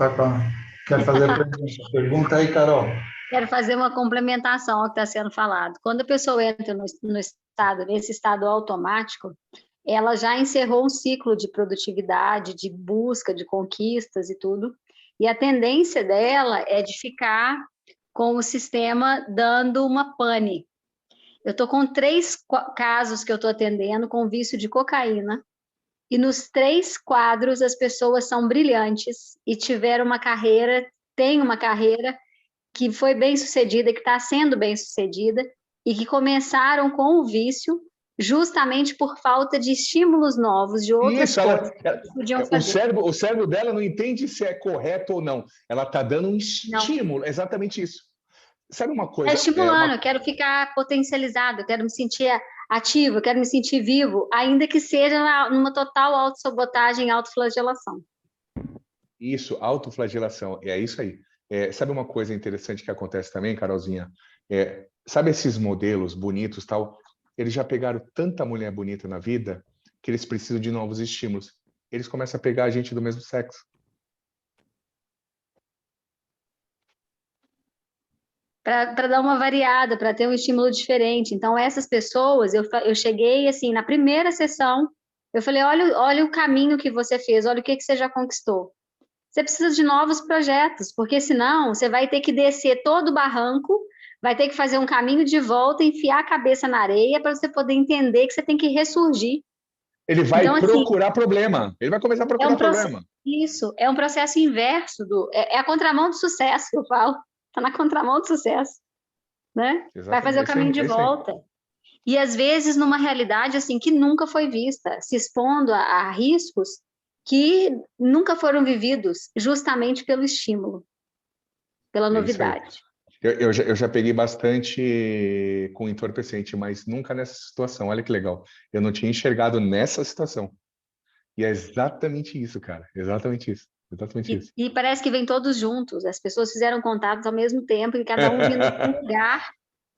quer fazer a pergunta. Pergunta aí, Carol. Quero fazer uma complementação ao que está sendo falado. Quando a pessoa entra nesse estado automático, ela já encerrou um ciclo de produtividade, de busca, de conquistas e tudo, e a tendência dela é de ficar com o sistema dando uma pane. Eu estou com 3 casos que eu estou atendendo com vício de cocaína, e nos 3 quadros as pessoas são brilhantes e tiveram uma carreira, têm uma carreira que foi bem sucedida, que está sendo bem sucedida, e que começaram com o vício justamente por falta de estímulos novos, de outras coisas que podiam fazer. O cérebro dela não entende se é correto ou não. Ela está dando um estímulo, exatamente isso. Sabe uma coisa? Está estimulando, eu quero ficar potencializado, eu quero me sentir ativo, eu quero me sentir vivo, ainda que seja numa total autossabotagem, autoflagelação. Isso, autoflagelação, é isso aí. Sabe uma coisa interessante que acontece também, Carolzinha? Sabe esses modelos bonitos, tal? Eles já pegaram tanta mulher bonita na vida que eles precisam de novos estímulos. Eles começam a pegar a gente do mesmo sexo. Para dar uma variada, para ter um estímulo diferente. Então, essas pessoas, eu cheguei assim, na primeira sessão, eu falei, olha o caminho que você fez, olha o que você já conquistou. Você precisa de novos projetos, porque senão você vai ter que descer todo o barranco, vai ter que fazer um caminho de volta, enfiar a cabeça na areia para você poder entender que você tem que ressurgir. Ele vai Então, assim, procurar problema. Ele vai começar a procurar problema. Isso, é um processo inverso é a contramão do sucesso, que eu falo. Está na contramão do sucesso, né? Vai fazer o caminho de volta. E, às vezes, numa realidade assim que nunca foi vista, se expondo a riscos que nunca foram vividos, justamente pelo estímulo, pela novidade. Eu já peguei bastante com entorpecente, mas nunca nessa situação. Olha que legal. Eu não tinha enxergado nessa situação. E é exatamente isso, cara. Exatamente isso. Exatamente isso. E parece que vem todos juntos. As pessoas fizeram contatos ao mesmo tempo e cada um vindo de um lugar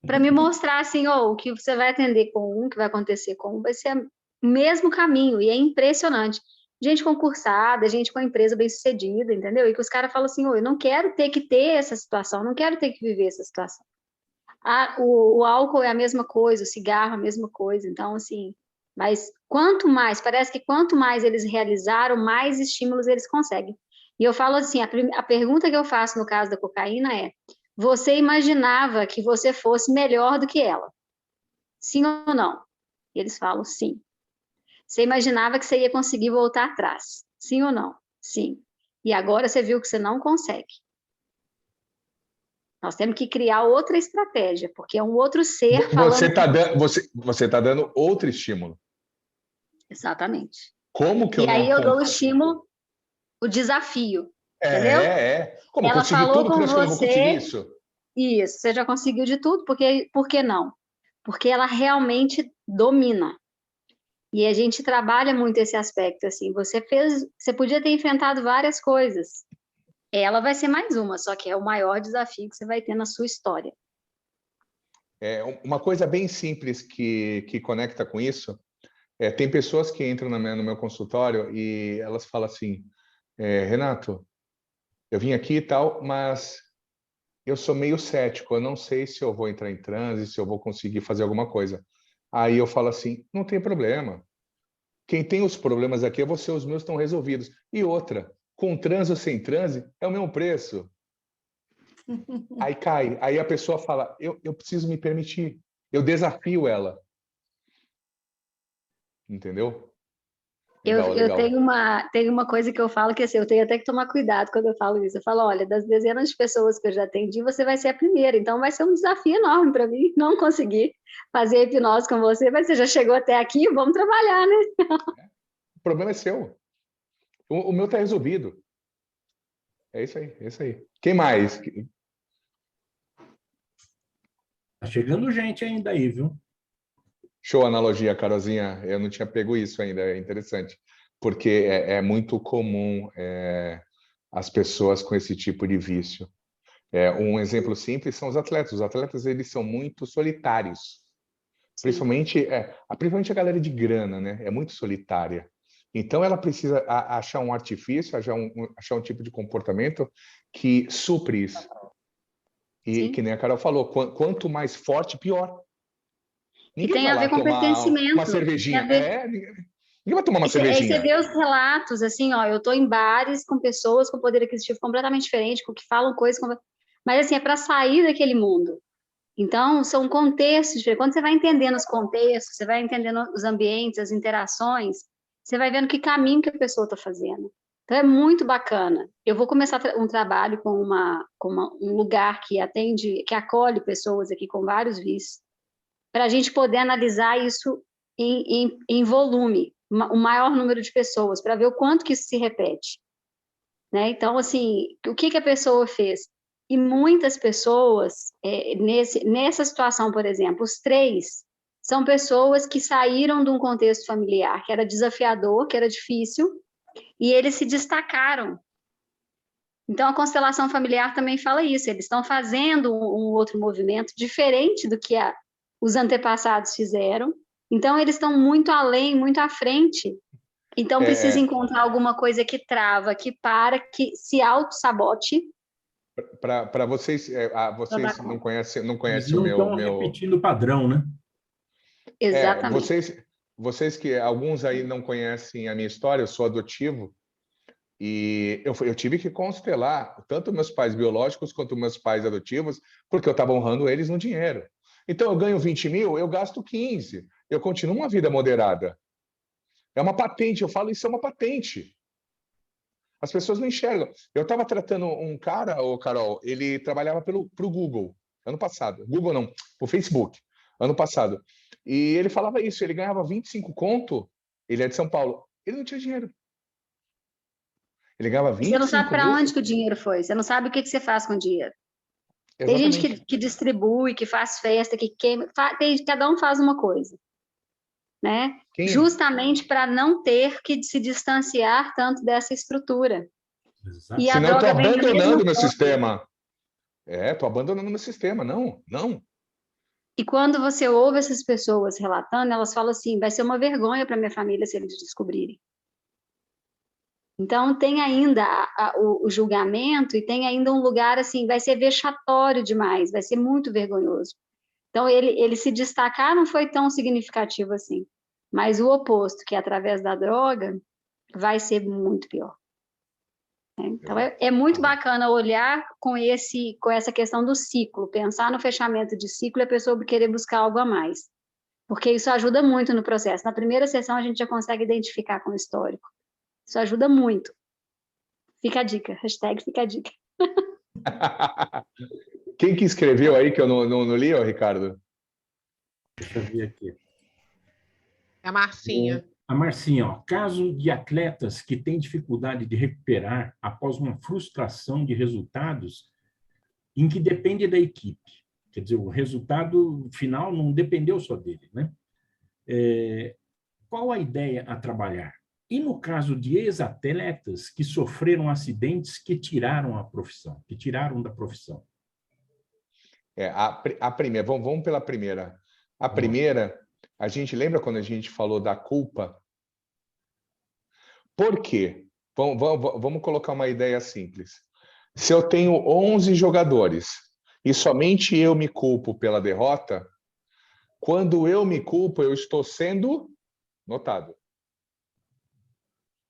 para me mostrar assim, o que você vai atender com um, o que vai acontecer com um, vai ser o mesmo caminho. E é impressionante. Gente concursada, gente com a empresa bem-sucedida, entendeu? E que os caras falam assim, eu não quero ter que ter essa situação, não quero ter que viver essa situação. O álcool é a mesma coisa, o cigarro é a mesma coisa. Então, assim, mas parece que quanto mais eles realizaram, mais estímulos eles conseguem. E eu falo assim, a pergunta que eu faço no caso da cocaína é, você imaginava que você fosse melhor do que ela? Sim ou não? E eles falam sim. Você imaginava que você ia conseguir voltar atrás? Sim ou não? Sim. E agora você viu que você não consegue. Nós temos que criar outra estratégia, porque é um outro ser falando... Você tá dando outro estímulo. Exatamente. Como que eu dou o estímulo, o desafio, entendeu? Como ela falou tudo, com você... eu não vou conseguir isso? Isso, você já conseguiu de tudo, por que não? Porque ela realmente domina. E a gente trabalha muito esse aspecto, assim, você podia ter enfrentado várias coisas. Ela vai ser mais uma, só que é o maior desafio que você vai ter na sua história. Uma coisa bem simples que conecta com isso, tem pessoas que entram no meu consultório e elas falam assim, Renato, eu vim aqui e tal, mas eu sou meio cético, eu não sei se eu vou entrar em transe, se eu vou conseguir fazer alguma coisa. Aí eu falo assim, não tem problema. Quem tem os problemas aqui é você, os meus estão resolvidos. E outra, com transe ou sem transe, é o mesmo preço. Aí cai, aí a pessoa fala, eu preciso me permitir, eu desafio ela. Entendeu? Legal. Eu tenho uma coisa que eu falo que assim, eu tenho até que tomar cuidado quando eu falo isso. Eu falo, olha, das dezenas de pessoas que eu já atendi, você vai ser a primeira. Então vai ser um desafio enorme para mim não conseguir fazer hipnose com você, mas você já chegou até aqui, vamos trabalhar, né? O problema é seu. O meu está resolvido. É isso aí, é isso aí. Quem mais? Tá chegando gente ainda aí, viu? Show analogia, Carolzinha. Eu não tinha pego isso ainda, é interessante. Porque é muito comum as pessoas com esse tipo de vício. Um exemplo simples são os atletas. Os atletas, eles são muito solitários. Principalmente a galera de grana, né? É muito solitária. Então, ela precisa achar um artifício, achar um tipo de comportamento que supre isso. E que nem a Carol falou, quanto mais forte, pior. Ninguém tem a ver com pertencimento. Uma cervejinha. Ninguém vai tomar uma cervejinha. Aí você vê os relatos, assim, eu estou em bares com pessoas com poder aquisitivo completamente diferente, com que falam coisas... Mas, assim, é para sair daquele mundo. Então, são contextos diferentes. Quando você vai entendendo os contextos, você vai entendendo os ambientes, as interações, você vai vendo que caminho que a pessoa está fazendo. Então, é muito bacana. Eu vou começar um trabalho com um lugar que acolhe pessoas aqui com vários vícios, para a gente poder analisar isso em volume, o maior número de pessoas, para ver o quanto que isso se repete. Né? Então, assim, o que a pessoa fez? E muitas pessoas, nessa situação, por exemplo, os 3 são pessoas que saíram de um contexto familiar que era desafiador, que era difícil, e eles se destacaram. Então, a constelação familiar também fala isso, eles estão fazendo um outro movimento diferente do que os antepassados fizeram, então eles estão muito além, muito à frente. Então, precisa encontrar alguma coisa que trava, que que se auto-sabote. Para vocês, vocês não conhecem Eles o não estão meu... repetindo o padrão, né? Exatamente. Vocês que alguns aí não conhecem a minha história, eu sou adotivo, e eu tive que constelar tanto meus pais biológicos quanto meus pais adotivos, porque eu estava honrando eles no dinheiro. Então, eu ganho 20 mil, eu gasto 15. Eu continuo uma vida moderada. É uma patente, eu falo isso é uma patente. As pessoas não enxergam. Eu estava tratando um cara, ô Carol, ele trabalhava para o Google, ano passado. Google não, o Facebook, ano passado. E ele falava isso, ele ganhava 25 conto, ele é de São Paulo, ele não tinha dinheiro. Ele ganhava 25 Você não sabe para mil. onde que o dinheiro foi, você não sabe o que você faz com o dinheiro. Exatamente. Tem gente que distribui, que faz festa, que queima, cada um faz uma coisa, né? Justamente para não ter que se distanciar tanto dessa estrutura. Exato. E a Senão eu droga estou vem da mesma abandonando meu forma. sistema. Estou abandonando meu sistema. Não, não. E quando você ouve essas pessoas relatando, elas falam assim, vai ser uma vergonha para minha família se eles descobrirem. Então, tem ainda o julgamento e tem ainda um lugar assim, vai ser vexatório demais, vai ser muito vergonhoso. Então, ele se destacar não foi tão significativo assim, mas o oposto, que é através da droga, vai ser muito pior. Então, é muito bacana olhar com essa questão do ciclo, pensar no fechamento de ciclo e a pessoa querer buscar algo a mais, porque isso ajuda muito no processo. Na primeira sessão, a gente já consegue identificar com o histórico. Isso ajuda muito. Fica a dica, hashtag fica a dica. Quem que escreveu aí que eu não li, ó, Ricardo? Deixa eu ver aqui. É a Marcinha. A Marcinha, ó, caso de atletas que têm dificuldade de recuperar após uma frustração de resultados em que depende da equipe. Quer dizer, o resultado final não dependeu só dele, né? Qual a ideia a trabalhar? E no caso de ex-atletas que sofreram acidentes que tiraram a profissão, que tiraram da profissão? A primeira, vamos pela primeira. A primeira, a gente lembra quando a gente falou da culpa? Por quê? Vamos colocar uma ideia simples. Se eu tenho 11 jogadores e somente eu me culpo pela derrota, quando eu me culpo, eu estou sendo notado.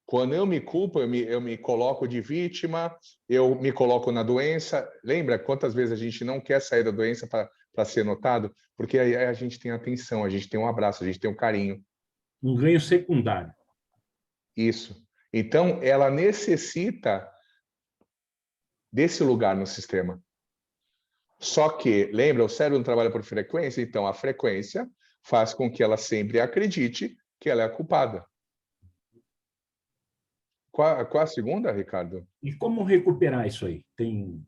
Quando eu me culpo, eu me coloco de vítima, eu me coloco na doença. Lembra quantas vezes a gente não quer sair da doença para ser notado? Porque aí a gente tem atenção, a gente tem um abraço, a gente tem um carinho. Um ganho secundário. Isso. Então, ela necessita desse lugar no sistema. Só que, lembra, o cérebro não trabalha por frequência, então a frequência faz com que ela sempre acredite que ela é a culpada. Qual a segunda, Ricardo? E como recuperar isso aí? Tem...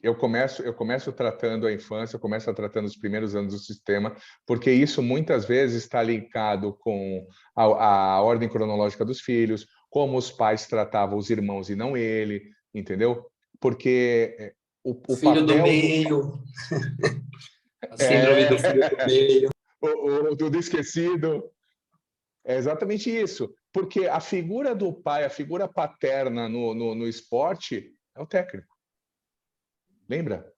Eu começo tratando a infância, eu começo tratando os primeiros anos do sistema, porque isso muitas vezes está linkado com a ordem cronológica dos filhos, como os pais tratavam os irmãos e não ele, entendeu? Porque o filho papel do meio. A síndrome do filho do meio. Do esquecido. É exatamente isso. Porque a figura do pai, a figura paterna no esporte é o técnico. Lembra?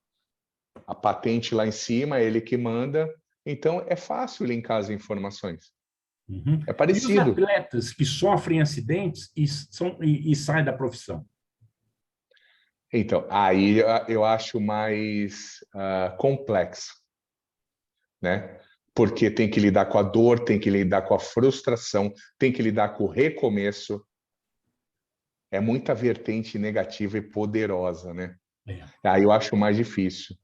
A patente lá em cima, ele que manda. Então, é fácil linkar as informações. Uhum. É parecido. E os atletas que sofrem acidentes e saem da profissão? Então, aí eu acho mais complexo, né? Porque tem que lidar com a dor, tem que lidar com a frustração, tem que lidar com o recomeço. É muita vertente negativa e poderosa, né? Aí eu acho mais difícil.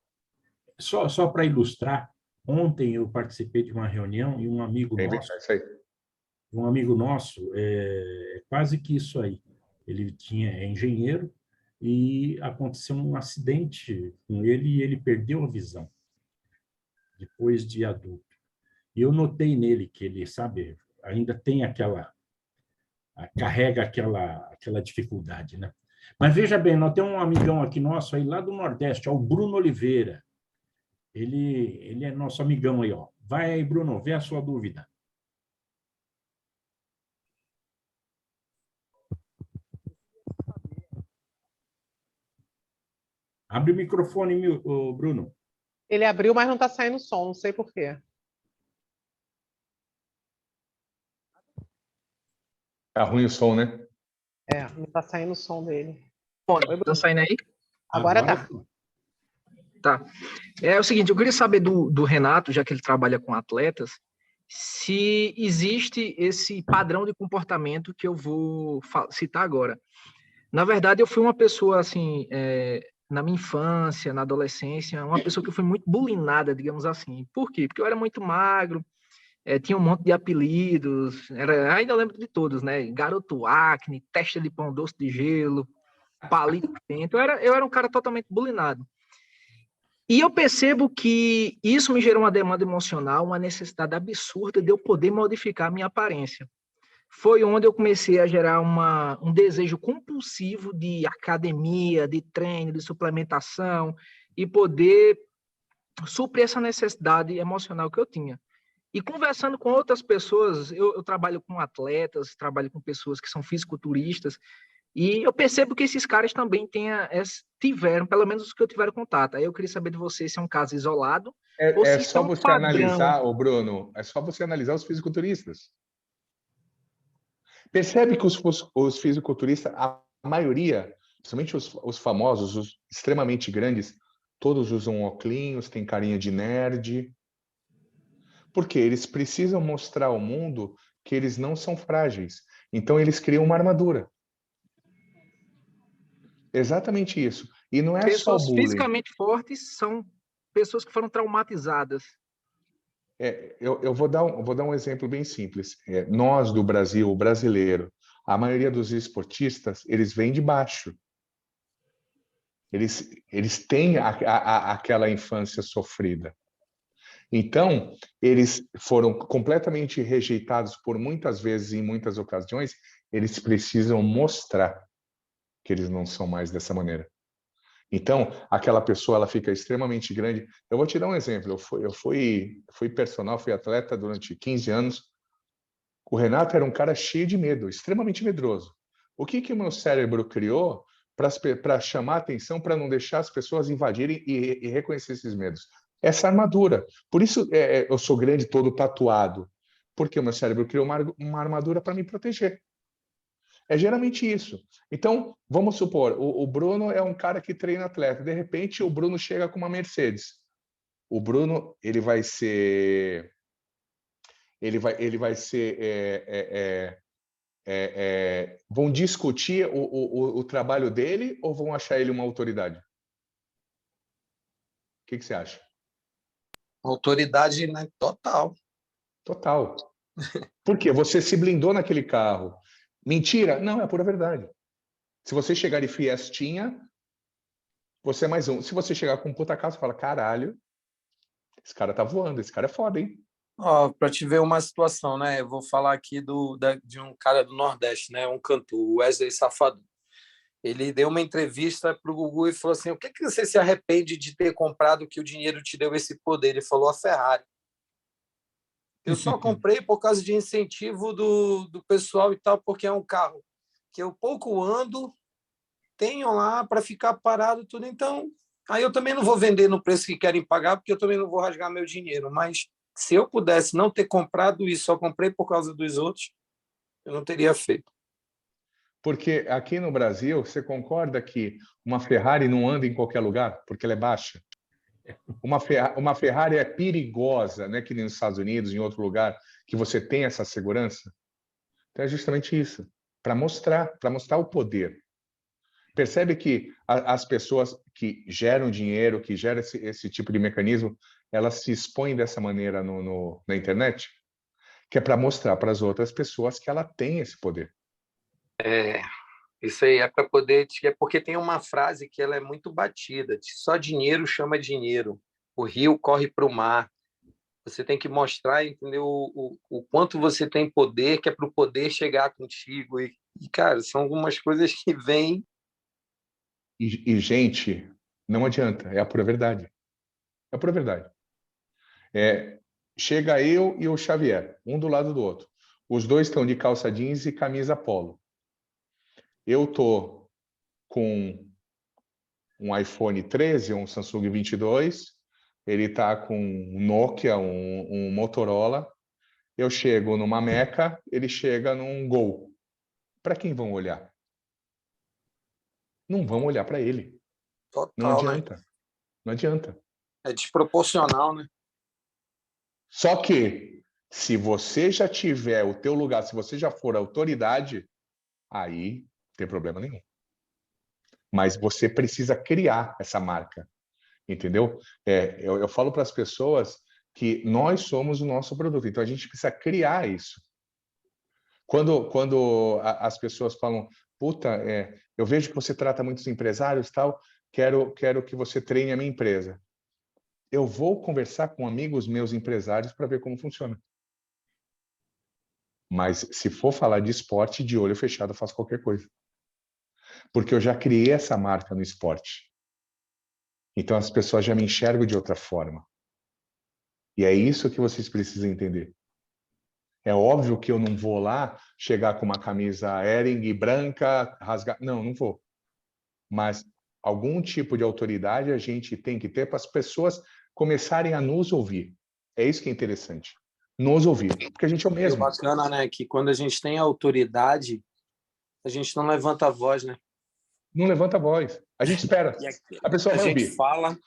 Só para ilustrar, ontem eu participei de uma reunião e um amigo nosso, quase que isso aí. Ele é engenheiro e aconteceu um acidente com ele e ele perdeu a visão depois de adulto. E eu notei nele que ele, sabe, ainda tem carrega aquela dificuldade, né? Mas veja bem, nós temos um amigão aqui nosso aí lá do Nordeste, o Bruno Oliveira. Ele é nosso amigão aí, ó. Vai aí, Bruno, vê a sua dúvida. Abre o microfone, Bruno. Ele abriu, mas não está saindo som, não sei por quê. Tá ruim o som, né? Não está saindo o som dele. Tá saindo aí? Agora tá. Tá. É o seguinte, eu queria saber do Renato, já que ele trabalha com atletas, se existe esse padrão de comportamento que eu vou citar agora. Na verdade, eu fui uma pessoa, assim, na minha infância, na adolescência, uma pessoa que foi muito bulinada, digamos assim. Por quê? Porque eu era muito magro, tinha um monte de apelidos, ainda lembro de todos, né? Garoto acne, testa de pão doce de gelo, palito quente. Eu era um cara totalmente bulinado. E eu percebo que isso me gerou uma demanda emocional, uma necessidade absurda de eu poder modificar a minha aparência. Foi onde eu comecei a gerar um desejo compulsivo de academia, de treino, de suplementação, e poder suprir essa necessidade emocional que eu tinha. E conversando com outras pessoas, eu trabalho com atletas, trabalho com pessoas que são fisiculturistas, e eu percebo que esses caras também tiveram, pelo menos os que eu tiveram contato. Aí eu queria saber de você se é um caso isolado ou se isso é só um você padrão. analisar, Bruno, é só você analisar os fisiculturistas. Percebe que os fisiculturistas, a maioria, principalmente os famosos, os extremamente grandes, todos usam óculos, têm carinha de nerd. Porque eles precisam mostrar ao mundo que eles não são frágeis. Então eles criam uma armadura. Exatamente isso. E não é só Pessoas bullying. fisicamente fortes são pessoas que foram traumatizadas. Eu vou dar um exemplo bem simples. Nós, do Brasil, o brasileiro, a maioria dos esportistas, eles vêm de baixo. Eles têm aquela infância sofrida. Então, eles foram completamente rejeitados por muitas vezes, em muitas ocasiões, eles precisam mostrar que eles não são mais dessa maneira. Então, aquela pessoa, ela fica extremamente grande. Eu vou te dar um exemplo. Eu fui personal, fui atleta durante 15 anos. O Renato era um cara cheio de medo, extremamente medroso. O que o meu cérebro criou para chamar a atenção, para não deixar as pessoas invadirem e reconhecer esses medos? Essa armadura. Por isso eu sou grande, todo tatuado. Porque o meu cérebro criou uma armadura para me proteger. É geralmente isso. Então, vamos supor, o Bruno é um cara que treina atleta. De repente, o Bruno chega com uma Mercedes. O Bruno, ele vai ser... vão discutir o trabalho dele ou vão achar ele uma autoridade? O que você acha? Autoridade, né? Total. Total. Por quê? Você se blindou naquele carro. Mentira? Não, é a pura verdade. Se você chegar de Fiestinha, você é mais um. Se você chegar com um puta carro, você fala, caralho, esse cara tá voando, esse cara é foda, hein? Para te ver uma situação, né? Eu vou falar aqui de um cara do Nordeste, né? Um cantor, o Wesley Safadão. Ele deu uma entrevista para o Gugu e falou assim: o que você se arrepende de ter comprado que o dinheiro te deu esse poder? Ele falou: a Ferrari. Eu só comprei por causa de incentivo do pessoal e tal, porque é um carro que eu pouco ando, tenho lá para ficar parado tudo. Então, aí eu também não vou vender no preço que querem pagar, porque eu também não vou rasgar meu dinheiro. Mas se eu pudesse não ter comprado isso, só comprei por causa dos outros, eu não teria feito. Porque aqui no Brasil, você concorda que uma Ferrari não anda em qualquer lugar, porque ela é baixa? Uma Ferrari é perigosa, não é que nem nos Estados Unidos, em outro lugar, que você tem essa segurança? Então é justamente isso, para mostrar o poder. Percebe que as pessoas que geram dinheiro, que geram esse tipo de mecanismo, elas se expõem dessa maneira na internet? Que é para mostrar para as outras pessoas que ela tem esse poder. Isso aí é para poder... É porque tem uma frase que ela é muito batida: só dinheiro chama dinheiro, o rio corre para o mar. Você tem que mostrar, entendeu, o quanto você tem poder, que é para o poder chegar contigo. E, cara, são algumas coisas que vêm... E, gente, não adianta, é a pura verdade. É a pura verdade. Chega eu e o Xavier, um do lado do outro. Os dois estão de calça jeans e camisa polo. Eu tô com um iPhone 13, um Samsung 22, ele tá com um Nokia, um Motorola. Eu chego numa Meca, ele chega num Gol. Para quem vão olhar? Não vão olhar para ele. Total, Não adianta. né? Não adianta. É desproporcional, né? Só que Se você já tiver o teu lugar, se você já for autoridade, aí não tem problema nenhum. Mas você precisa criar essa marca, entendeu? Eu falo para as pessoas que nós somos o nosso produto, então a gente precisa criar isso. Quando as pessoas falam, puta, eu vejo que você trata muitos empresários e tal, quero que você treine a minha empresa. Eu vou conversar com amigos meus empresários para ver como funciona. Mas se for falar de esporte, de olho fechado, eu faço qualquer coisa. Porque eu já criei essa marca no esporte. Então as pessoas já me enxergam de outra forma. E é isso que vocês precisam entender. É óbvio que eu não vou lá chegar com uma camisa Hering branca, rasgar. Não, não vou. Mas algum tipo de autoridade a gente tem que ter para as pessoas começarem a nos ouvir. É isso que é interessante. Nos ouvir. Porque a gente é o mesmo. E o bacana, né? Que quando a gente tem autoridade, a gente não levanta a voz, né? Não levanta a voz. A gente espera. A pessoa vai ouvir. A gente fala,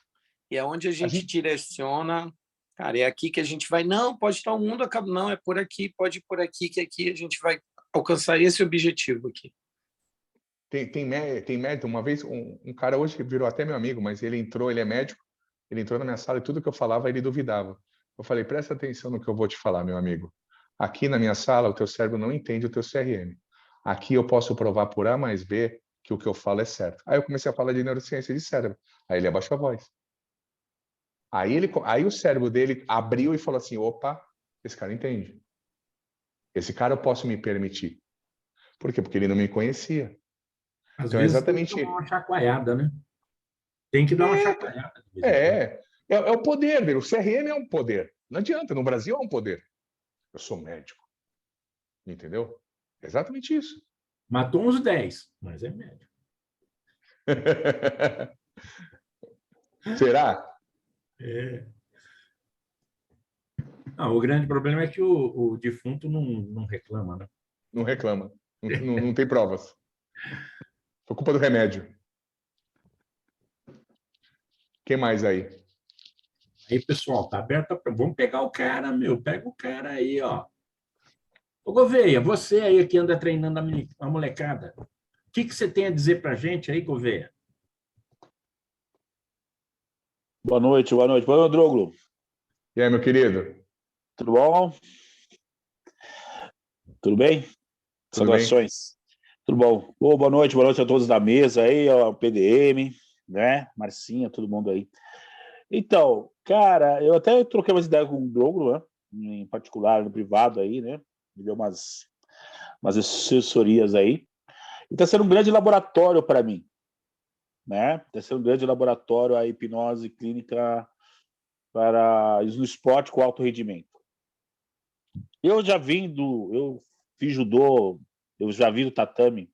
e é onde a gente direciona. Cara, é aqui que a gente vai. Não, pode estar o mundo acabando. Não, é por aqui, pode ir por aqui, que aqui a gente vai alcançar esse objetivo aqui. Tem mérito. Uma vez, um cara hoje virou até meu amigo, mas ele é médico, ele entrou na minha sala e tudo que eu falava, ele duvidava. Eu falei, presta atenção no que eu vou te falar, meu amigo. Aqui na minha sala, o teu cérebro não entende o teu CRM. Aqui eu posso provar por A mais B que o que eu falo é certo. Aí eu comecei a falar de neurociência de cérebro. Aí ele abaixou a voz. Aí o cérebro dele abriu e falou assim, opa, esse cara entende. Esse cara eu posso me permitir. Por quê? Porque ele não me conhecia. Às então, vezes exatamente. Tem que dar uma chacoalhada, né? Tem que dar uma chacoalhada. É o poder dele. O CRM é um poder. Não adianta, no Brasil é um poder. Eu sou médico. Entendeu? É exatamente isso. Matou uns 10, mas é médico. Será? Não, o grande problema é que o defunto não reclama, né? Não reclama. Não tem provas. Foi culpa do remédio. Quem mais aí? Aí, pessoal, tá aberto. Vamos pegar o cara, meu. Pega o cara aí, ó. Ô, Gouveia, você aí que anda treinando a molecada, o que você tem a dizer pra gente aí, Gouveia? Boa noite. Boa noite, Droglo. E aí, meu querido? Tudo bom? Tudo bem? Saudações. Tudo bom? Boa noite a todos da mesa aí, ao PDM, né? Marcinha, todo mundo aí. Então, cara, eu até troquei umas ideias com o Droglo, né? Em particular, no privado aí, né? Me deu umas assessorias aí. E está sendo um grande laboratório para mim, né? Está sendo um grande laboratório a hipnose clínica no esporte com alto rendimento. Eu fiz judô, eu já vi do tatame,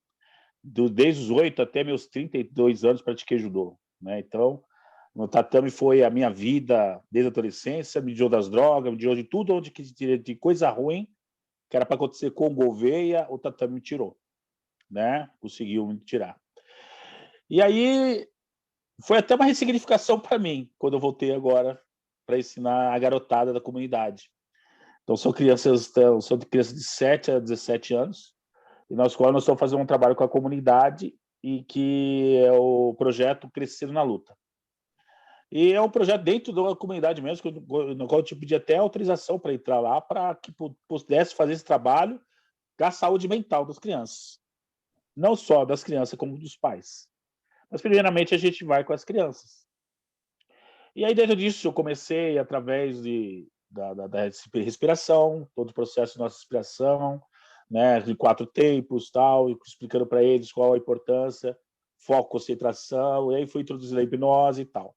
desde os 8 até meus 32 anos pratiquei judô, né? Então, o tatame foi a minha vida desde a adolescência, me tirou das drogas, me tirou de tudo de coisa ruim que era para acontecer com o Gouveia, o tatame me tirou, né? Conseguiu me tirar. E aí foi até uma ressignificação para mim quando eu voltei agora para ensinar a garotada da comunidade. Então são crianças de 7 a 17 anos e nós estamos fazendo um trabalho com a comunidade e que é o projeto Crescendo na Luta. E é um projeto dentro da comunidade mesmo, no qual eu pedi até autorização para entrar lá, para que pudesse fazer esse trabalho da saúde mental das crianças. Não só das crianças, como dos pais. Mas, primeiramente, a gente vai com as crianças. E aí, dentro disso, eu comecei através da respiração, todo o processo de nossa respiração, né, de 4 tempos, tal, explicando para eles qual a importância, foco, concentração, e aí fui introduzindo a hipnose e tal.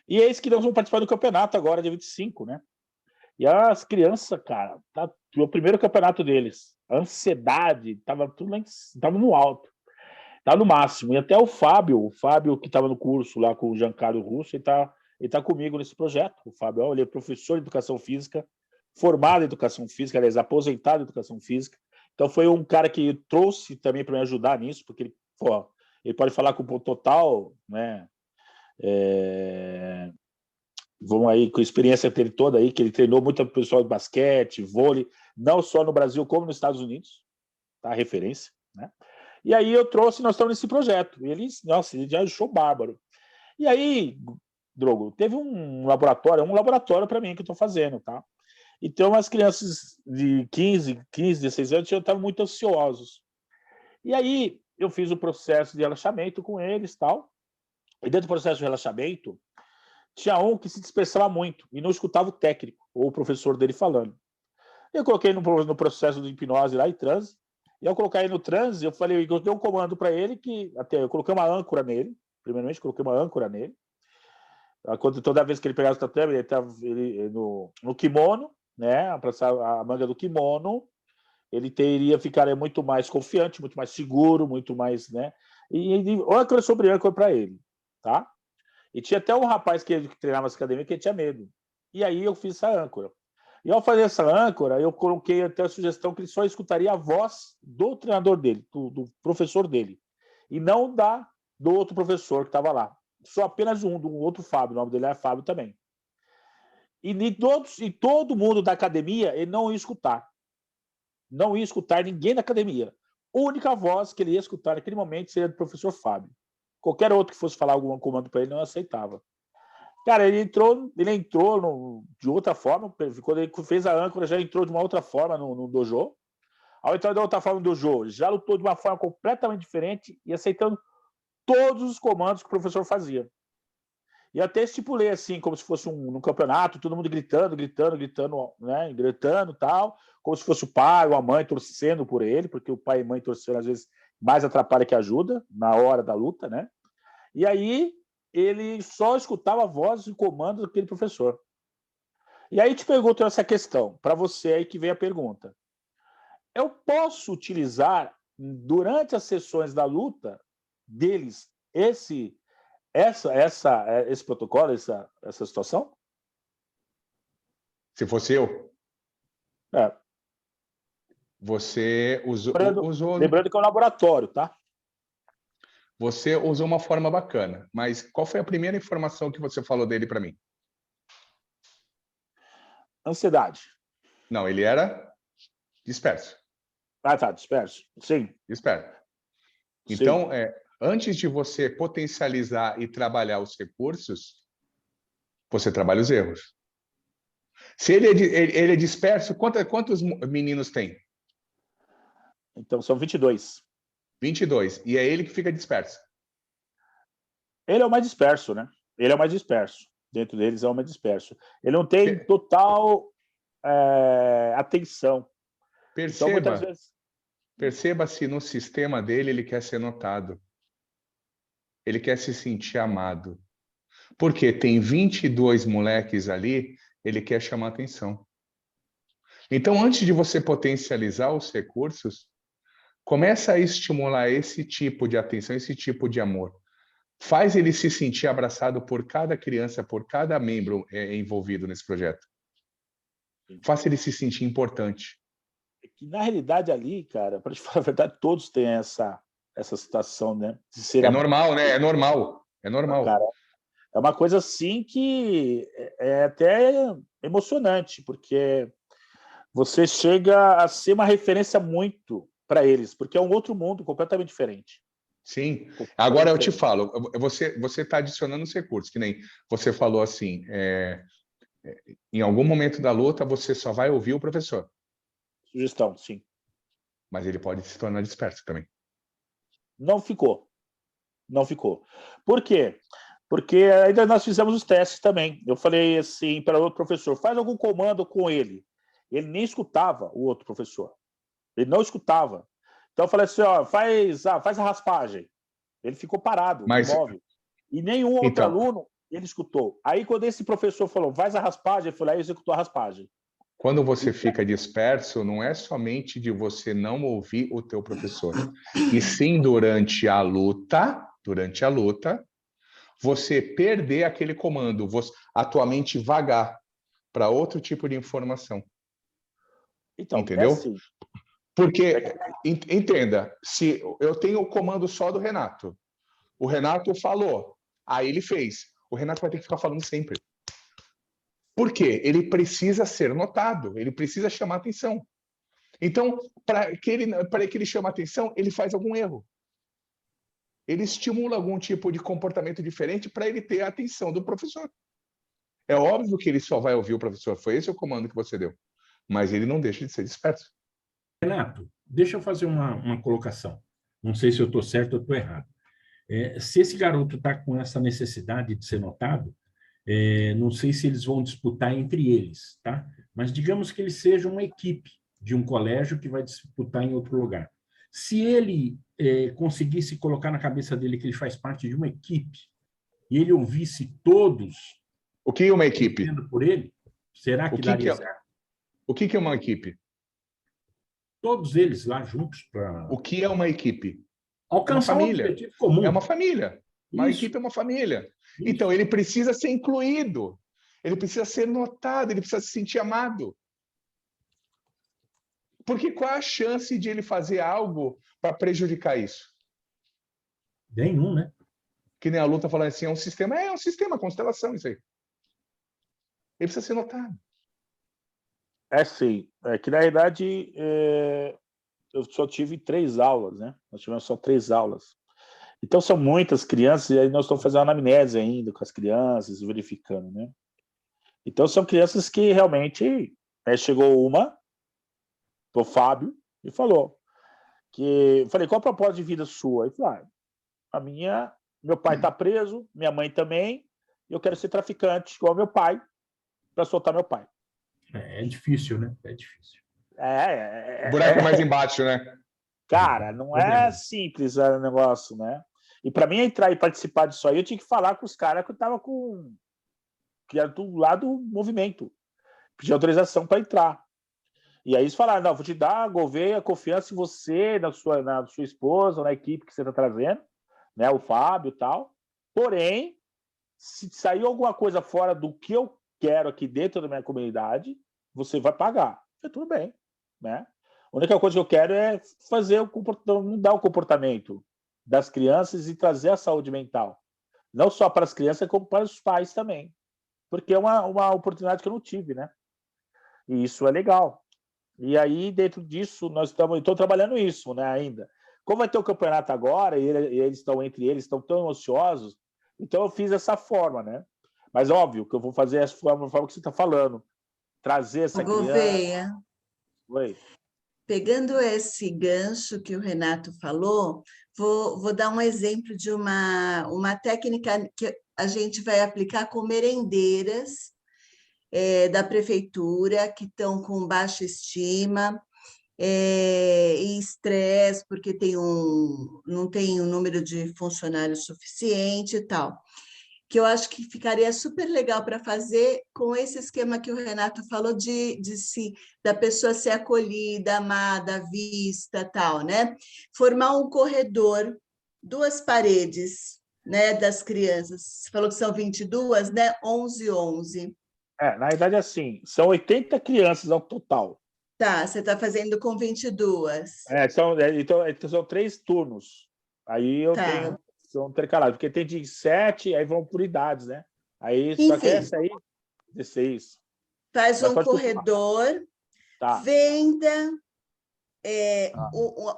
E eis que nós vamos participar do campeonato agora, dia 25, né? E as crianças, cara, o primeiro campeonato deles, a ansiedade, estava tudo lá, estava no alto, estava no máximo. E até o Fábio que estava no curso lá com o Giancarlo Russo, ele tá comigo nesse projeto. O Fábio, ele é professor de educação física, formado em educação física, aliás, aposentado em educação física. Então foi um cara que trouxe também para me ajudar nisso, porque ele pode falar com o ponto total, né? vamos aí com a experiência dele toda aí, que ele treinou muito pessoal de basquete, vôlei, não só no Brasil como nos Estados Unidos, tá? Referência, né? E aí eu trouxe, nós estamos nesse projeto. E ele, nossa, ele já achou bárbaro. E aí, Drogo, teve um laboratório para mim que eu estou fazendo, tá? Então, as crianças de 15, 16 anos já estavam muito ansiosos. E aí, eu fiz o processo de relaxamento com eles, tal. E dentro do processo de relaxamento, tinha um que se dispersava muito e não escutava o técnico ou o professor dele falando. Eu coloquei no processo de hipnose lá, em transe, e ao colocar ele no transe, eu falei, eu dei um comando para ele que, até eu coloquei uma âncora nele, primeiramente coloquei uma âncora nele, toda vez que ele pegava o tatame, ele estava no kimono, né, a manga do kimono, ele ficaria muito mais confiante, muito mais seguro, muito mais, né, e âncora sobre âncora para ele, tá? E tinha até um rapaz que treinava essa academia que tinha medo. E aí eu fiz essa âncora. E ao fazer essa âncora, eu coloquei até a sugestão que ele só escutaria a voz do treinador dele, do professor dele, e não do outro professor que estava lá. Só apenas do outro Fábio, o nome dele é Fábio também. E todo mundo da academia, ele não ia escutar. Não ia escutar ninguém da academia. A única voz que ele ia escutar naquele momento seria do professor Fábio. Qualquer outro que fosse falar algum comando para ele não aceitava. Cara, ele entrou de outra forma. Quando ele fez a âncora, já entrou de uma outra forma no dojo. Ao entrar de outra forma no dojo, já lutou de uma forma completamente diferente e aceitando todos os comandos que o professor fazia. E até estipulei assim, como se fosse num campeonato, todo mundo gritando, né? Gritando tal, como se fosse o pai ou a mãe torcendo por ele, porque o pai e a mãe torcendo às vezes mais atrapalha que ajuda na hora da luta, né? E aí ele só escutava a voz e comando daquele professor. E aí te pergunto essa questão, para você aí que vem a pergunta. Eu posso utilizar, durante as sessões da luta deles, esse protocolo, essa situação? Se fosse eu? É. Você usou... Lembrando que é um laboratório, tá? Você usou uma forma bacana, mas qual foi a primeira informação que você falou dele para mim? Ansiedade. Não, ele era disperso. Ah, tá, disperso. Sim. Disperso. Então, antes de você potencializar e trabalhar os recursos, você trabalha os erros. Se ele é disperso, quantos meninos tem? Então, são 22. 22. E é ele que fica disperso. Ele é o mais disperso, né? Ele é o mais disperso. Dentro deles é o mais disperso. Ele não tem total atenção. Perceba, então, muitas vezes... perceba se no sistema dele ele quer ser notado. Ele quer se sentir amado. Porque tem 22 moleques ali, ele quer chamar atenção. Então, antes de você potencializar os recursos, começa a estimular esse tipo de atenção, esse tipo de amor. Faz ele se sentir abraçado por cada criança, por cada membro envolvido nesse projeto. Faça ele se sentir importante. Na realidade ali, cara, para te falar a verdade, todos têm essa situação, né? De ser normal, né? É normal. É normal. Cara, é uma coisa assim que é até emocionante, porque você chega a ser uma referência muito para eles, porque é um outro mundo completamente diferente. Sim. Agora eu te falo, você está adicionando os recursos, que nem você falou assim, em algum momento da luta você só vai ouvir o professor. Sugestão, sim. Mas ele pode se tornar disperso também. Não ficou. Por quê? Porque ainda nós fizemos os testes também. Eu falei assim para o outro professor, faz algum comando com ele. Ele nem escutava o outro professor. Ele não escutava. Então eu falei assim, ó, faz a raspagem. Ele ficou parado, imóvel. E nenhum outro aluno, ele escutou. Aí quando esse professor falou, faz a raspagem, ele foi lá e executou a raspagem. Quando você fica disperso, não é somente de você não ouvir o teu professor. E sim, durante a luta, você perder aquele comando, a tua mente vagar para outro tipo de informação. Então, entendeu? Porque, entenda, se eu tenho o comando só do Renato, o Renato falou, aí ele fez, o Renato vai ter que ficar falando sempre. Por quê? Ele precisa ser notado, ele precisa chamar atenção. Então, para que ele chame atenção, ele faz algum erro. Ele estimula algum tipo de comportamento diferente para ele ter a atenção do professor. É óbvio que ele só vai ouvir o professor. Foi esse o comando que você deu. Mas ele não deixa de ser disperso. Renato, deixa eu fazer uma colocação. Não sei se eu estou certo ou estou errado. Se esse garoto está com essa necessidade de ser notado, não sei se eles vão disputar entre eles, tá? Mas digamos que ele seja uma equipe de um colégio que vai disputar em outro lugar. Se ele conseguisse colocar na cabeça dele que ele faz parte de uma equipe e ele ouvisse todos... O que é uma equipe? Por ele, será que daria certo? O que é uma equipe? Todos eles lá juntos para... O que é uma equipe? Alcançar um objetivo comum. É uma família. Uma Isso. equipe é uma família. Isso. Então, ele precisa ser incluído. Ele precisa ser notado. Ele precisa se sentir amado. Porque qual a chance de ele fazer algo para prejudicar isso? Nenhum, né? Que nem a Lu tá falando assim, é um sistema, constelação isso aí. Ele precisa ser notado. Sim. Que na realidade eu só tive 3 aulas, né? Nós tivemos só 3 aulas. Então são muitas crianças, e aí nós estamos fazendo uma anamnese ainda com as crianças, verificando, né? Então são crianças que realmente... chegou uma, o Fábio, e falou que... Falei, qual a proposta de vida sua? Ele falou, meu pai está preso, minha mãe também, e eu quero ser traficante igual meu pai, para soltar meu pai. É difícil, né? É difícil. O buraco mais embaixo, né? Cara, não é simples o negócio, né? E para mim entrar e participar disso aí, eu tinha que falar com os caras que eu tava que era do lado do movimento. Pedir autorização para entrar. E aí eles falaram, não, vou te dar, Gouveia, confiança em você, na sua esposa, na equipe que você está trazendo, né? O Fábio e tal. Porém, se sair alguma coisa fora do que eu quero aqui dentro da minha comunidade, você vai pagar. Tudo bem, né? A única coisa que eu quero é mudar o comportamento das crianças e trazer a saúde mental. Não só para as crianças, como para os pais também. Porque é uma oportunidade que eu não tive, né? E isso é legal. E aí, dentro disso, estou trabalhando isso, né, ainda. Como vai ter o campeonato agora, e eles estão tão ansiosos, então eu fiz essa forma, né? Mas óbvio que eu vou fazer essa forma que você está falando. Trazer essa Gouveia, criança... Oi. Pegando esse gancho que o Renato falou, vou dar um exemplo de uma técnica que a gente vai aplicar com merendeiras da prefeitura que estão com baixa estima e estresse porque não tem um número de funcionários suficiente e tal. Que eu acho que ficaria super legal para fazer com esse esquema que o Renato falou da pessoa ser acolhida, amada, vista, tal, né? Formar um corredor, 2 paredes, né, das crianças. Você falou que são 22, né? 11. Na verdade, assim, são 80 crianças ao total. Tá, você está fazendo com 22. Então, são 3 turnos. Aí eu tenho... São intercalados, porque tem de 7, aí vão por idades, né? Aí enfim, só que essa aí, 16. Faz um corredor, venda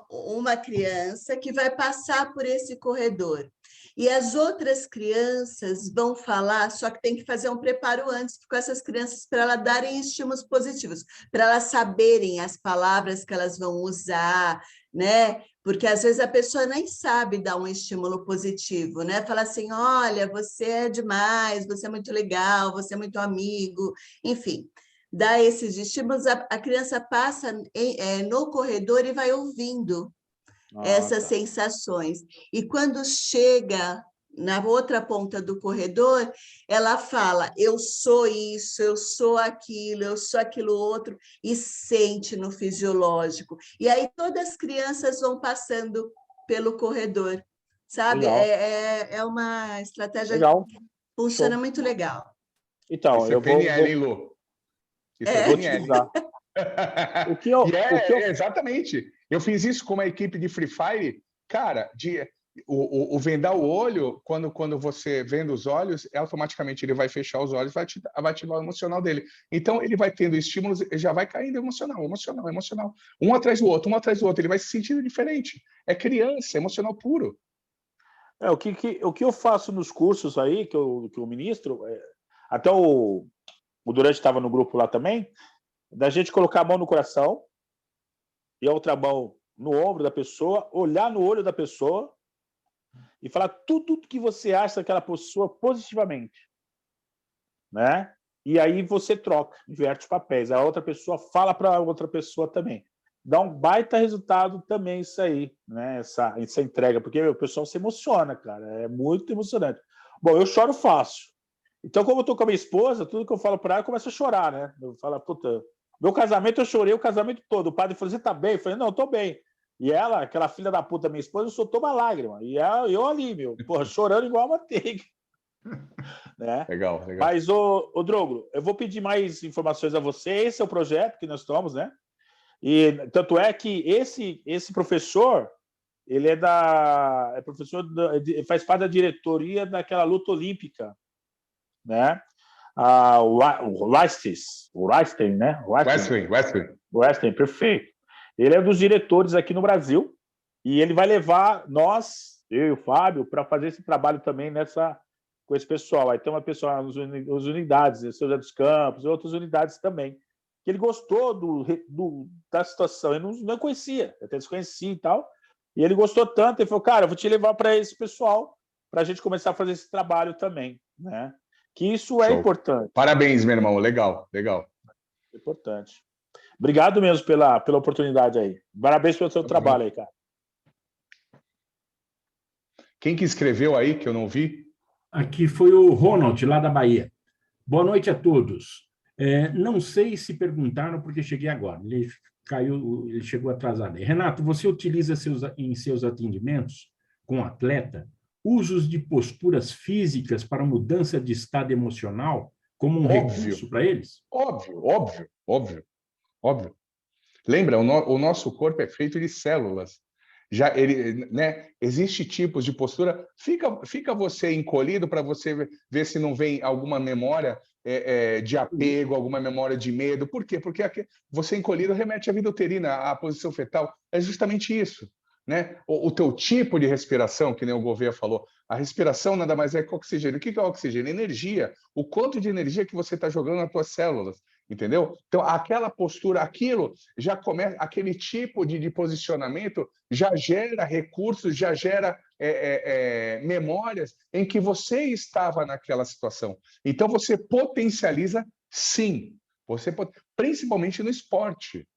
uma criança que vai passar por esse corredor. E as outras crianças vão falar, só que tem que fazer um preparo antes com essas crianças para elas darem estímulos positivos, para elas saberem as palavras que elas vão usar, né? Porque às vezes a pessoa nem sabe dar um estímulo positivo, né? Fala assim, olha, você é demais, você é muito legal, você é muito amigo, enfim. Dá esses estímulos, a criança passa no corredor e vai ouvindo essas sensações. E quando chega na outra ponta do corredor, ela fala, eu sou isso, eu sou aquilo outro, e sente no fisiológico. E aí todas as crianças vão passando pelo corredor, sabe? É uma estratégia que funciona muito legal. Então, isso é PNL, hein, Lu? Isso é PNL. Exatamente. Eu fiz isso com uma equipe de Free Fire, cara, o vendar o olho, quando você venda os olhos, automaticamente ele vai fechar os olhos, vai ativar o emocional dele. Então, ele vai tendo estímulos, já vai caindo emocional. Um atrás do outro, ele vai se sentindo diferente. É criança, emocional puro. O que eu faço nos cursos aí, que eu ministro, até o Durante estava no grupo lá também, da gente colocar a mão no coração e a outra mão no ombro da pessoa, olhar no olho da pessoa e falar tudo que você acha daquela pessoa positivamente, né? E aí você troca, inverte os papéis. A outra pessoa fala para a outra pessoa também. Dá um baita resultado também isso aí, né? Essa entrega, porque o pessoal se emociona, cara. É muito emocionante. Bom, eu choro fácil. Então, como eu tô com a minha esposa, tudo que eu falo para ela, eu começo a chorar, né? Eu falo, puta, meu casamento eu chorei o casamento todo. O padre falou, você tá bem? Eu falei, não, eu tô bem. E ela, aquela filha da puta, minha esposa, soltou uma lágrima. E eu ali, porra, chorando igual uma manteiga. Né? Legal. Mas, ô Drogo, eu vou pedir mais informações a você. Esse é o projeto que nós estamos, né? E tanto é que esse professor, ele professor, faz parte da diretoria daquela luta olímpica, né? O Weinstein, né? Weinstein, perfeito. Ele é um dos diretores aqui no Brasil e ele vai levar eu e o Fábio, para fazer esse trabalho também com esse pessoal. Aí tem uma pessoa nas unidades, São José dos Campos e outras unidades também, que ele gostou da situação. Eu não conhecia, eu até desconhecia e tal. E ele gostou tanto, ele falou, cara, eu vou te levar para esse pessoal para a gente começar a fazer esse trabalho também, né? Que isso é importante. Parabéns, meu irmão. Legal. É importante. Obrigado mesmo pela oportunidade aí. Parabéns pelo seu trabalho aí, cara. Quem que escreveu aí, que eu não vi? Aqui foi o Ronald, lá da Bahia. Boa noite a todos. Não sei se perguntaram, porque cheguei agora. Ele chegou atrasado. Renato, você utiliza em seus atendimentos com atleta usos de posturas físicas para mudança de estado emocional como um recurso para eles? Óbvio. Lembra, o nosso corpo é feito de células. Né? Existe tipos de postura. Fica você encolhido para você ver se não vem alguma memória de apego, alguma memória de medo. Por quê? Porque você encolhido remete à vida uterina, à posição fetal. É justamente isso. Né? O teu tipo de respiração, que nem o Gouveia falou, a respiração nada mais é que oxigênio. O que é oxigênio? Energia. O quanto de energia que você está jogando nas tuas células, entendeu? Então, aquela postura, aquilo já começa, aquele tipo de posicionamento já gera recursos, já gera memórias em que você estava naquela situação. Então, você potencializa, sim. Principalmente no esporte.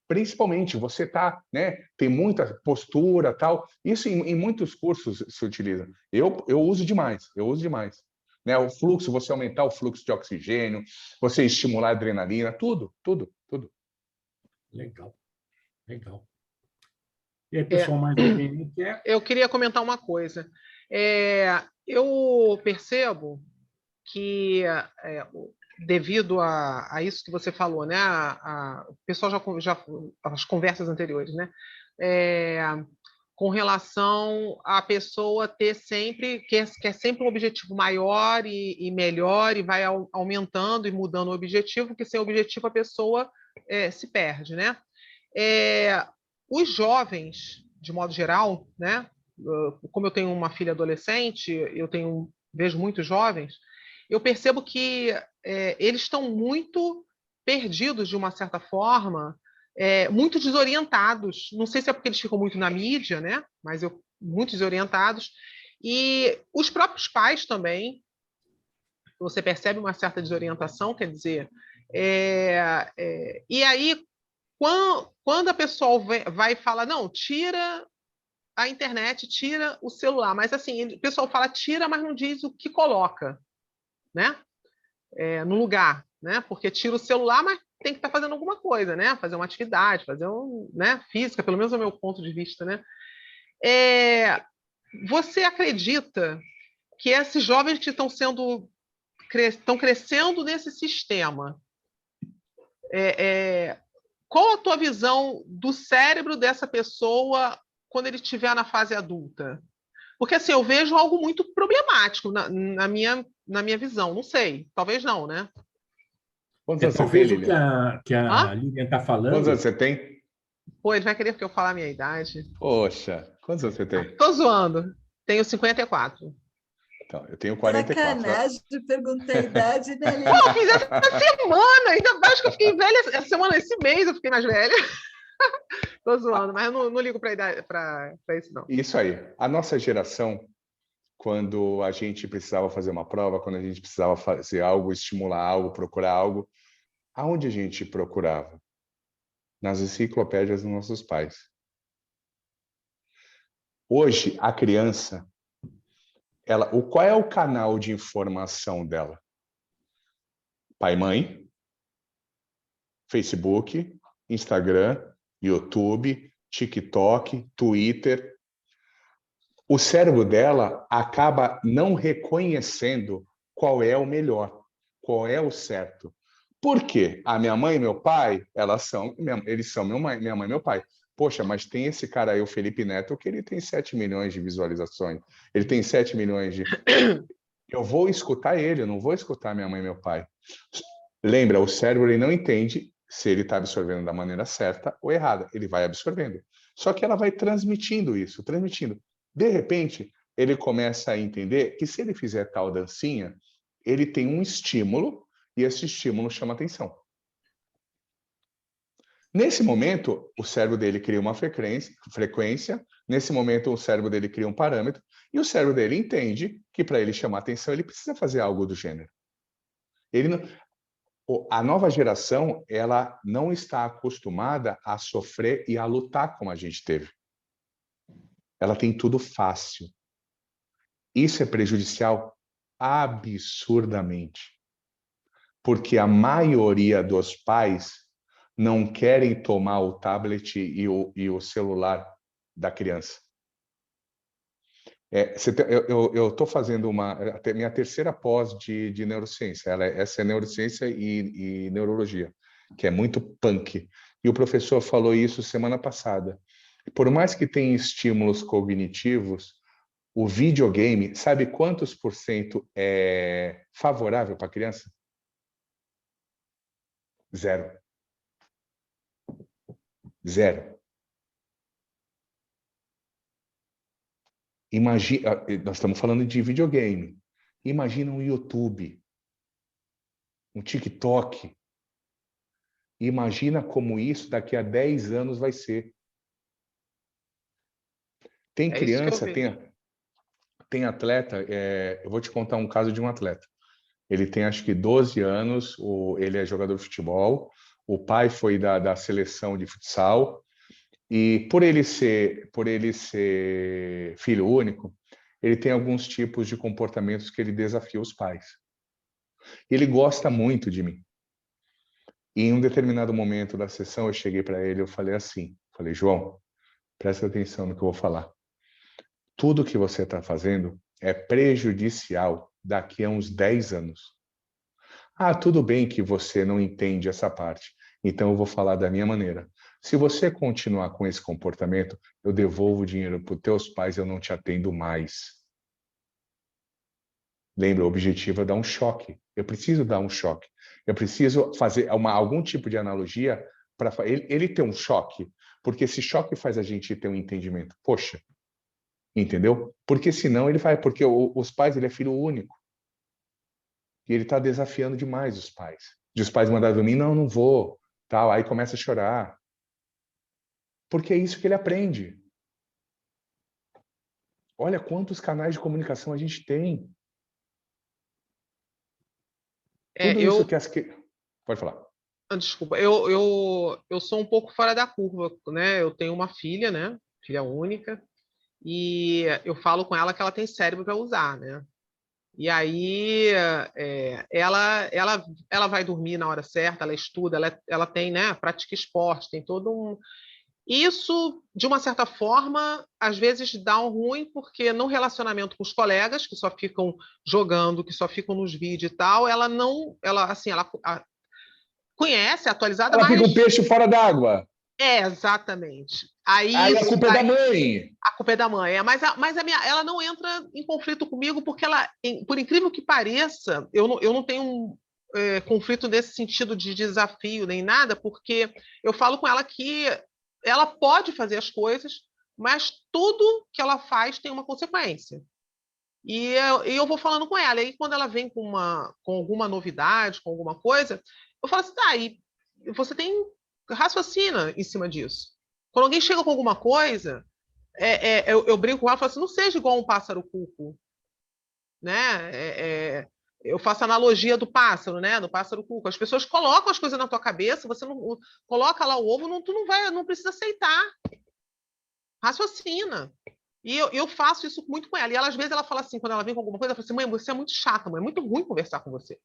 Principalmente, você né, tem muita postura, tal. Isso em muitos cursos se utiliza. Eu uso demais. Né? O fluxo, você aumentar o fluxo de oxigênio, você estimular a adrenalina, tudo. Legal. E aí, pessoal, mais alguém quer? Eu queria comentar uma coisa. Eu percebo que devido a isso que você falou, né? O pessoal já as conversas anteriores, né? Com relação à pessoa ter sempre quer sempre um objetivo maior e melhor e vai aumentando e mudando o objetivo, que sem objetivo a pessoa se perde, né? Os jovens, de modo geral, né? Como eu tenho uma filha adolescente, vejo muitos jovens. Eu percebo que eles estão muito perdidos, de uma certa forma, muito desorientados. Não sei se é porque eles ficam muito na mídia, né? Mas muito desorientados. E os próprios pais também, você percebe uma certa desorientação, quer dizer... E aí, quando a pessoa vai falar, não, tira a internet, tira o celular. Mas assim, o pessoal fala tira, mas não diz o que coloca, né? No lugar, né? Porque tira o celular, mas tem que estar fazendo alguma coisa, né? Fazer uma atividade, né? Física, pelo menos é o meu ponto de vista, né? Você acredita que esses jovens que estão crescendo nesse sistema, qual a tua visão do cérebro dessa pessoa quando ele estiver na fase adulta? Porque assim, eu vejo algo muito problemático na minha visão. Não sei, talvez não, né? Quantos anos você tem, Talvez o Lilian? que a Lilian está Quantos falando. anos você tem? Pô, ele vai querer que eu fale a minha idade. Poxa, quantos anos você tem? Tô zoando. Tenho 54. Então, eu tenho 44. Sacanagem de perguntar a idade, né, Pô, eu Lili? fiz essa semana, ainda mais que eu fiquei velha essa semana, esse mês eu fiquei mais velha. Tô zoando, mas eu não ligo para isso, não. Isso aí. A nossa geração, quando a gente precisava fazer uma prova, quando a gente precisava fazer algo, estimular algo, procurar algo, aonde a gente procurava? Nas enciclopédias dos nossos pais. Hoje, a criança, qual é o canal de informação dela? Pai e mãe, Facebook, Instagram, YouTube, TikTok, Twitter. O cérebro dela acaba não reconhecendo qual é o melhor, qual é o certo. Por quê? A minha mãe e meu pai, eles são minha mãe e meu pai. Poxa, mas tem esse cara aí, o Felipe Neto, que ele tem 7 milhões de visualizações. Ele tem 7 milhões de... Eu vou escutar ele, eu não vou escutar minha mãe e meu pai. Lembra, o cérebro ele não entende se ele está absorvendo da maneira certa ou errada. Ele vai absorvendo. Só que ela vai transmitindo isso, transmitindo. De repente, ele começa a entender que se ele fizer tal dancinha, ele tem um estímulo e esse estímulo chama atenção. Nesse momento, o cérebro dele cria uma frequência, nesse momento o cérebro dele cria um parâmetro, e o cérebro dele entende que para ele chamar atenção, ele precisa fazer algo do gênero. A nova geração, ela não está acostumada a sofrer e a lutar como a gente teve. Ela tem tudo fácil. Isso é prejudicial absurdamente. Porque a maioria dos pais não querem tomar o tablet e o celular da criança. Eu estou fazendo minha terceira pós de neurociência. Essa é neurociência e neurologia, que é muito punk. E o professor falou isso semana passada. Por mais que tenha estímulos cognitivos, o videogame, sabe quantos % é favorável para a criança? 0. 0. Imagina, nós estamos falando de videogame. Imagina um YouTube, um TikTok. Imagina como isso daqui a 10 anos vai ser. Tem criança, tem atleta. Eu vou te contar um caso de um atleta. Ele tem acho que 12 anos, ele é jogador de futebol, o pai foi da seleção de futsal, e por ele ser filho único, ele tem alguns tipos de comportamentos que ele desafia os pais. Ele gosta muito de mim. E em um determinado momento da sessão, eu cheguei para ele, eu falei assim, João, presta atenção no que eu vou falar. Tudo que você está fazendo é prejudicial daqui a uns 10 anos. Ah, tudo bem que você não entende essa parte, então eu vou falar da minha maneira. Se você continuar com esse comportamento, eu devolvo o dinheiro para os teus pais, eu não te atendo mais. Lembra, o objetivo é dar um choque. Eu preciso dar um choque. Eu preciso fazer algum tipo de analogia para ele ter um choque, porque esse choque faz a gente ter um entendimento. Poxa, entendeu? Porque senão ele vai, porque os pais, ele é filho único. E ele está desafiando demais os pais. E os pais mandaram dormir, não vou, tal, aí começa a chorar. Porque é isso que ele aprende. Olha quantos canais de comunicação a gente tem. Pode falar. Desculpa, eu sou um pouco fora da curva, né? Eu tenho uma filha, né? Filha única, e eu falo com ela que ela tem cérebro para usar, né? E aí ela vai dormir na hora certa, ela estuda, ela tem, né? Pratica esporte, tem todo um... Isso, de uma certa forma, às vezes dá um ruim, porque no relacionamento com os colegas, que só ficam jogando, que só ficam nos vídeos e tal, ela conhece, atualizada, mas... Ela fica um peixe fora d'água. Exatamente. Aí a culpa é da mãe. A culpa é da mãe. Mas ela não entra em conflito comigo porque ela, por incrível que pareça, eu não tenho conflito nesse sentido de desafio nem nada, porque eu falo com ela que ela pode fazer as coisas, mas tudo que ela faz tem uma consequência. E eu vou falando com ela. E aí, quando ela vem com alguma novidade, com alguma coisa, eu falo assim, tá, e você tem raciocina em cima disso. Quando alguém chega com alguma coisa, eu brinco com ela e falo assim, não seja igual um pássaro cuco. Né? Eu faço a analogia do pássaro, né? Do pássaro cuco. As pessoas colocam as coisas na tua cabeça, você não coloca lá o ovo, tu não precisa aceitar. Raciocina. E eu faço isso muito com ela. E ela, às vezes ela fala assim, quando ela vem com alguma coisa, ela fala assim, mãe, você é muito chata, mãe, é muito ruim conversar com você.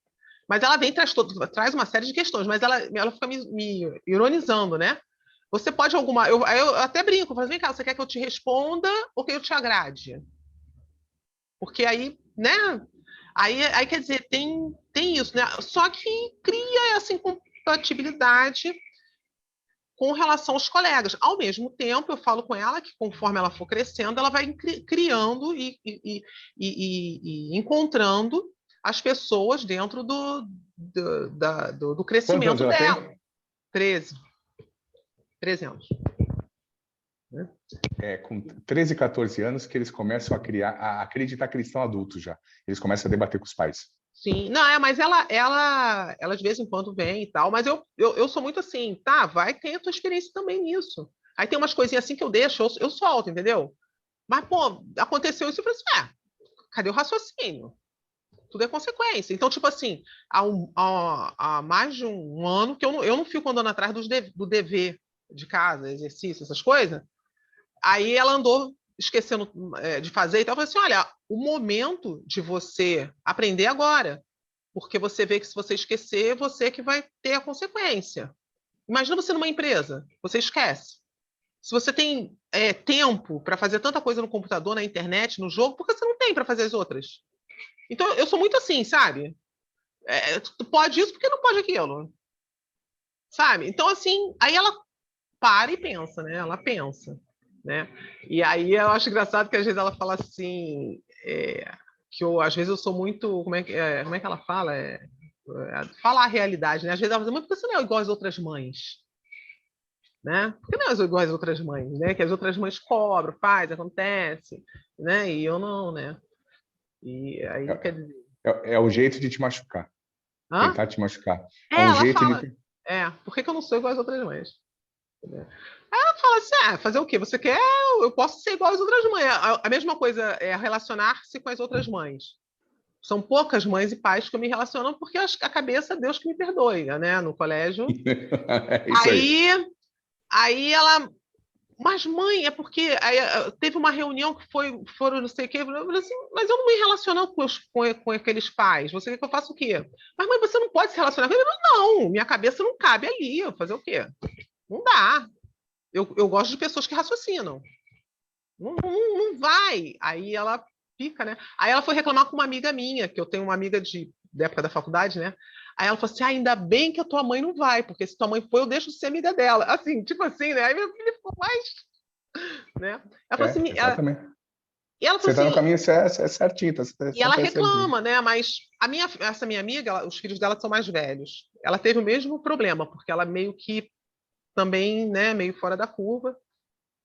Mas ela vem e traz uma série de questões, mas ela fica me ironizando, né? Você pode alguma... Eu até brinco, eu falo, vem cá, você quer que eu te responda ou que eu te agrade? Porque aí, né? Aí quer dizer, tem isso, né? Só que cria essa incompatibilidade com relação aos colegas. Ao mesmo tempo, eu falo com ela que conforme ela for crescendo, ela vai criando e encontrando as pessoas dentro do crescimento dela. 13 anos. Com 13, 14 anos que eles começam a acreditar que eles estão adultos já. Eles começam a debater com os pais. Sim, não, mas ela de vez em quando vem e tal, mas eu sou muito assim, tá, vai ter a tua experiência também nisso. Aí tem umas coisinhas assim que eu deixo, eu solto, entendeu? Mas, pô, aconteceu isso, eu falei assim, cadê o raciocínio? Tudo é consequência. Então, tipo assim, há mais de um ano que eu não fico andando atrás do dever de casa, exercício, essas coisas. Aí ela andou esquecendo de fazer e tal. Eu falei assim, olha, o momento de você aprender agora, porque você vê que se você esquecer, você que vai ter a consequência. Imagina você numa empresa, você esquece. Se você tem tempo para fazer tanta coisa no computador, na internet, no jogo, por que você não tem para fazer as outras? Então, eu sou muito assim, sabe? Tu pode isso, porque não pode aquilo. Sabe? Então, assim, aí ela para e pensa, né? Ela pensa. Né? E aí eu acho engraçado que às vezes ela fala assim, que às vezes eu sou muito, como é que ela fala? Falar a realidade, né? Às vezes ela fala, mas por que você não é igual às outras mães? Né? Por que não é igual às outras mães? Né? Que as outras mães cobram, faz, acontece, né? E eu não, né? E aí quer dizer... É o jeito de te machucar. Hã? Tentar te machucar. Ela jeito fala, por que eu não sou igual às outras mães? Aí ela fala assim, fazer o quê? Você quer? Eu posso ser igual às outras mães. A mesma coisa é relacionar-se com as outras mães. São poucas mães e pais que eu me relaciono porque a cabeça, Deus que me perdoe, né? No colégio. Aí ela... Mas, mãe, é porque teve uma reunião que foram não sei o quê. Eu falei assim, mas eu não me relaciono com aqueles pais. Você quer que eu faça o quê? Mas, mãe, você não pode se relacionar com eles? Não, minha cabeça não cabe ali. Eu fazer o quê? Não dá. Eu gosto de pessoas que raciocinam. Não vai. Aí ela fica, né? Aí ela foi reclamar com uma amiga minha, que eu tenho uma amiga da época da faculdade, né? Aí ela falou assim, ainda bem que a tua mãe não vai, porque se tua mãe for, eu deixo de ser amiga dela. Assim, tipo assim, né? Aí meu filho ficou mais... Né? Ela falou assim... Exatamente. E ela falou você assim, tá no caminho certinho. E ela reclama, né? Mas essa minha amiga, os filhos dela são mais velhos. Ela teve o mesmo problema, porque ela meio que também, né, meio fora da curva.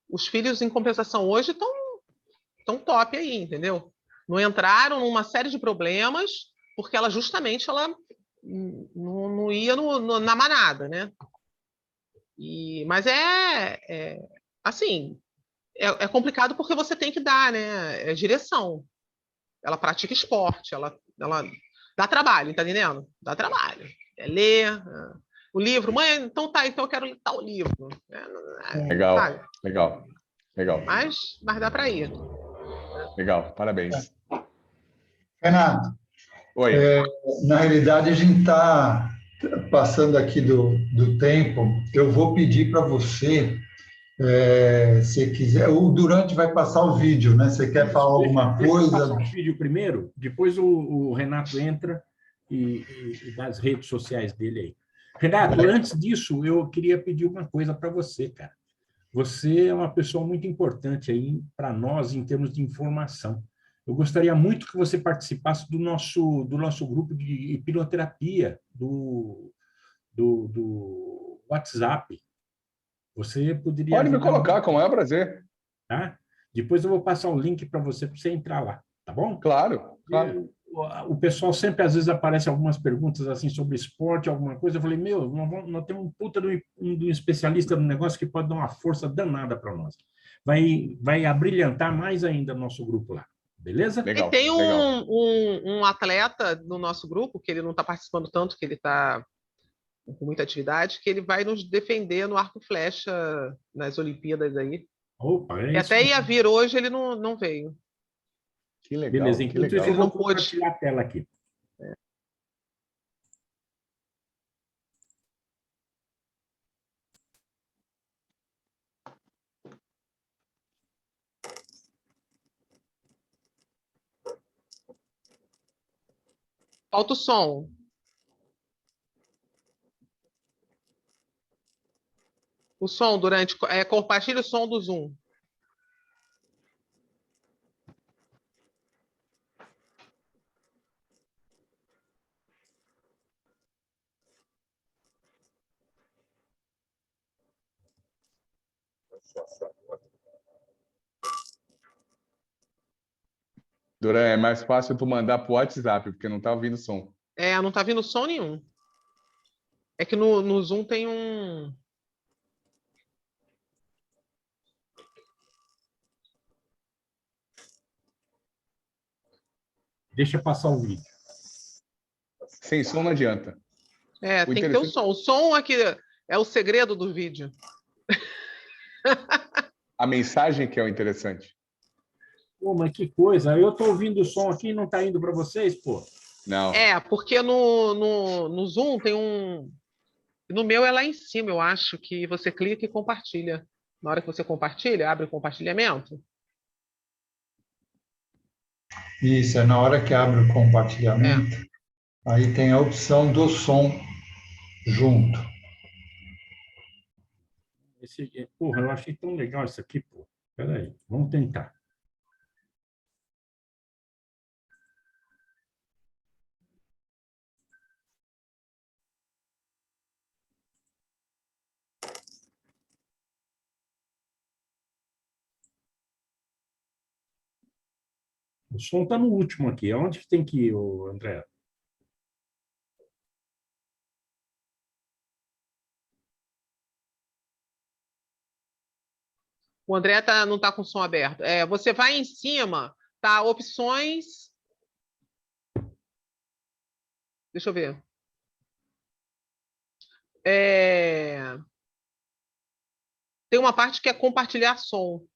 Os filhos, em compensação, hoje estão top aí, entendeu? Não entraram numa série de problemas, porque ela justamente não ia na manada, né? Mas assim, é complicado porque você tem que dar, né? Direção. Ela pratica esporte, ela dá trabalho, tá entendendo? Dá trabalho. Ler... O livro, mãe, então eu quero ler tal livro. Legal. Mas dá para ir. Legal, parabéns. Renato, oi. Na realidade, a gente está passando aqui do tempo. Eu vou pedir para você, se quiser, o Durante vai passar o vídeo, né? Você quer falar alguma coisa? Passar o vídeo primeiro, depois o Renato entra e dá as redes sociais dele aí. Renato, antes disso, eu queria pedir uma coisa para você, cara. você é uma pessoa muito importante aí para nós em termos de informação. Eu gostaria muito que você participasse do nosso grupo de hipnoterapia do WhatsApp. Você poderia Pode me ajudar colocar, muito, com o maior prazer. tá? Depois eu vou passar o link para você entrar lá, tá bom? Claro, claro. O pessoal sempre, às vezes, aparece algumas perguntas assim sobre esporte, alguma coisa. Eu falei, nós temos um puta de um especialista no negócio que pode dar uma força danada para nós. Vai abrilhantar mais ainda o nosso grupo lá, beleza? Legal, e tem legal. um atleta no nosso grupo, que ele não está participando tanto, que ele está com muita atividade, que ele vai nos defender no arco e flecha nas Olimpíadas aí. Opa, E até ia vir hoje, ele não veio. Que legal, beleza, que enquanto legal. isso eu vou compartilhar a tela aqui. Falta o som. O som durante... compartilhe o som do Zoom. Duran, é mais fácil tu mandar para o WhatsApp, porque não está ouvindo som. Não está vindo som nenhum. É que no Zoom tem um... Deixa passar o vídeo. Sem som não adianta. Tem que ter o som. O som aqui é o segredo do vídeo. A mensagem que é o interessante. Pô, mas que coisa. Eu estou ouvindo o som aqui e não está indo para vocês, pô? Não. Porque no Zoom tem um... No meu é lá em cima, eu acho, que você clica e compartilha. Na hora que você compartilha, abre o compartilhamento. Isso, é na hora que abre o compartilhamento. Aí tem a opção do som junto. Porra, eu achei tão legal isso aqui, pô. Espera aí, vamos tentar. O som está no último aqui. Aonde que tem que ir, André? O André não está com o som aberto. Você vai em cima, tá? Opções. Deixa eu ver. Tem uma parte que é compartilhar som.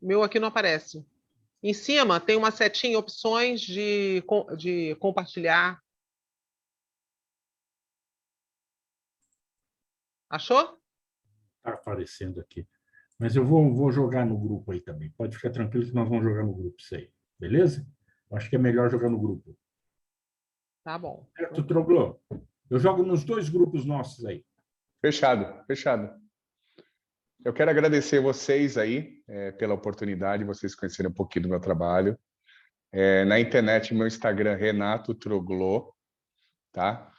O meu aqui não aparece. Em cima tem uma setinha, opções de compartilhar. Achou? Está aparecendo aqui. Mas eu vou jogar no grupo aí também. Pode ficar tranquilo que nós vamos jogar no grupo isso aí. Beleza? Eu acho que é melhor jogar no grupo. Tá bom. Certo, Troglô? Eu jogo nos dois grupos nossos aí. Fechado, fechado. Eu quero agradecer vocês aí pela oportunidade, vocês conhecerem um pouquinho do meu trabalho. Na internet, meu Instagram, Renato Troglô, tá?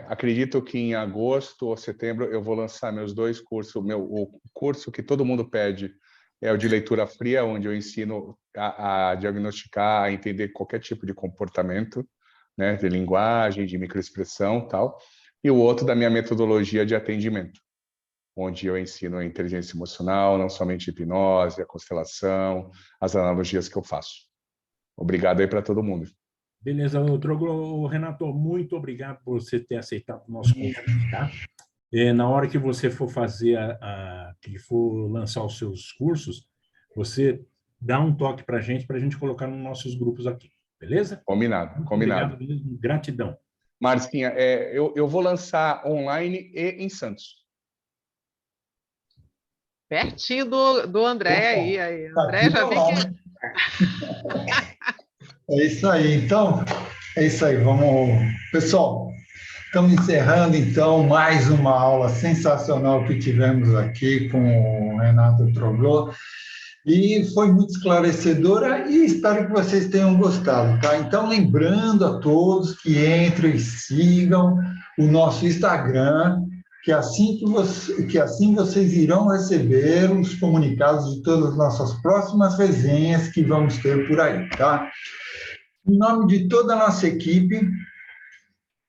Acredito que em agosto ou setembro eu vou lançar meus dois cursos. O curso que todo mundo pede é o de leitura fria, onde eu ensino a diagnosticar, a entender qualquer tipo de comportamento, né, de linguagem, de microexpressão, tal. E o outro da minha metodologia de atendimento, onde eu ensino a inteligência emocional, não somente hipnose, a constelação, as analogias que eu faço. Obrigado aí para todo mundo. Beleza, Troglô. Renato, muito obrigado por você ter aceitado o nosso convite, tá? Na hora que você for fazer, que for lançar os seus cursos, você dá um toque para a gente colocar nos nossos grupos aqui, beleza? Combinado, muito combinado. Obrigado mesmo, gratidão. Marcinha, eu vou lançar online e em Santos. Pertinho do André aí. André já vem que... É isso aí. Então, é isso aí. Vamos... Pessoal, Estamos encerrando, então, mais uma aula sensacional que tivemos aqui com o Renato Troglò. E foi muito esclarecedora e espero que vocês tenham gostado, tá? Então, lembrando a todos que entrem e sigam o nosso Instagram, que assim vocês irão receber os comunicados de todas as nossas próximas resenhas que vamos ter por aí, tá? Em nome de toda a nossa equipe,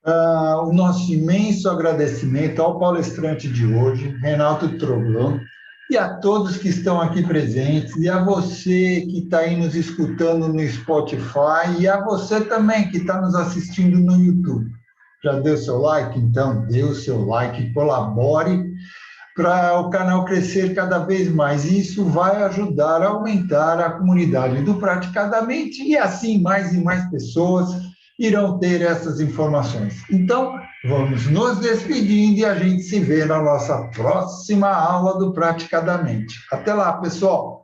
o nosso imenso agradecimento ao palestrante de hoje, Renato Troglò, e a todos que estão aqui presentes, e a você que está aí nos escutando no Spotify, e a você também que está nos assistindo no YouTube. Já deu seu like? Então, dê o seu like, colabore para o canal crescer cada vez mais. Isso vai ajudar a aumentar a comunidade do Praticadamente, e assim mais e mais pessoas irão ter essas informações. Então, vamos nos despedindo e a gente se vê na nossa próxima aula do Praticadamente. Até lá, pessoal!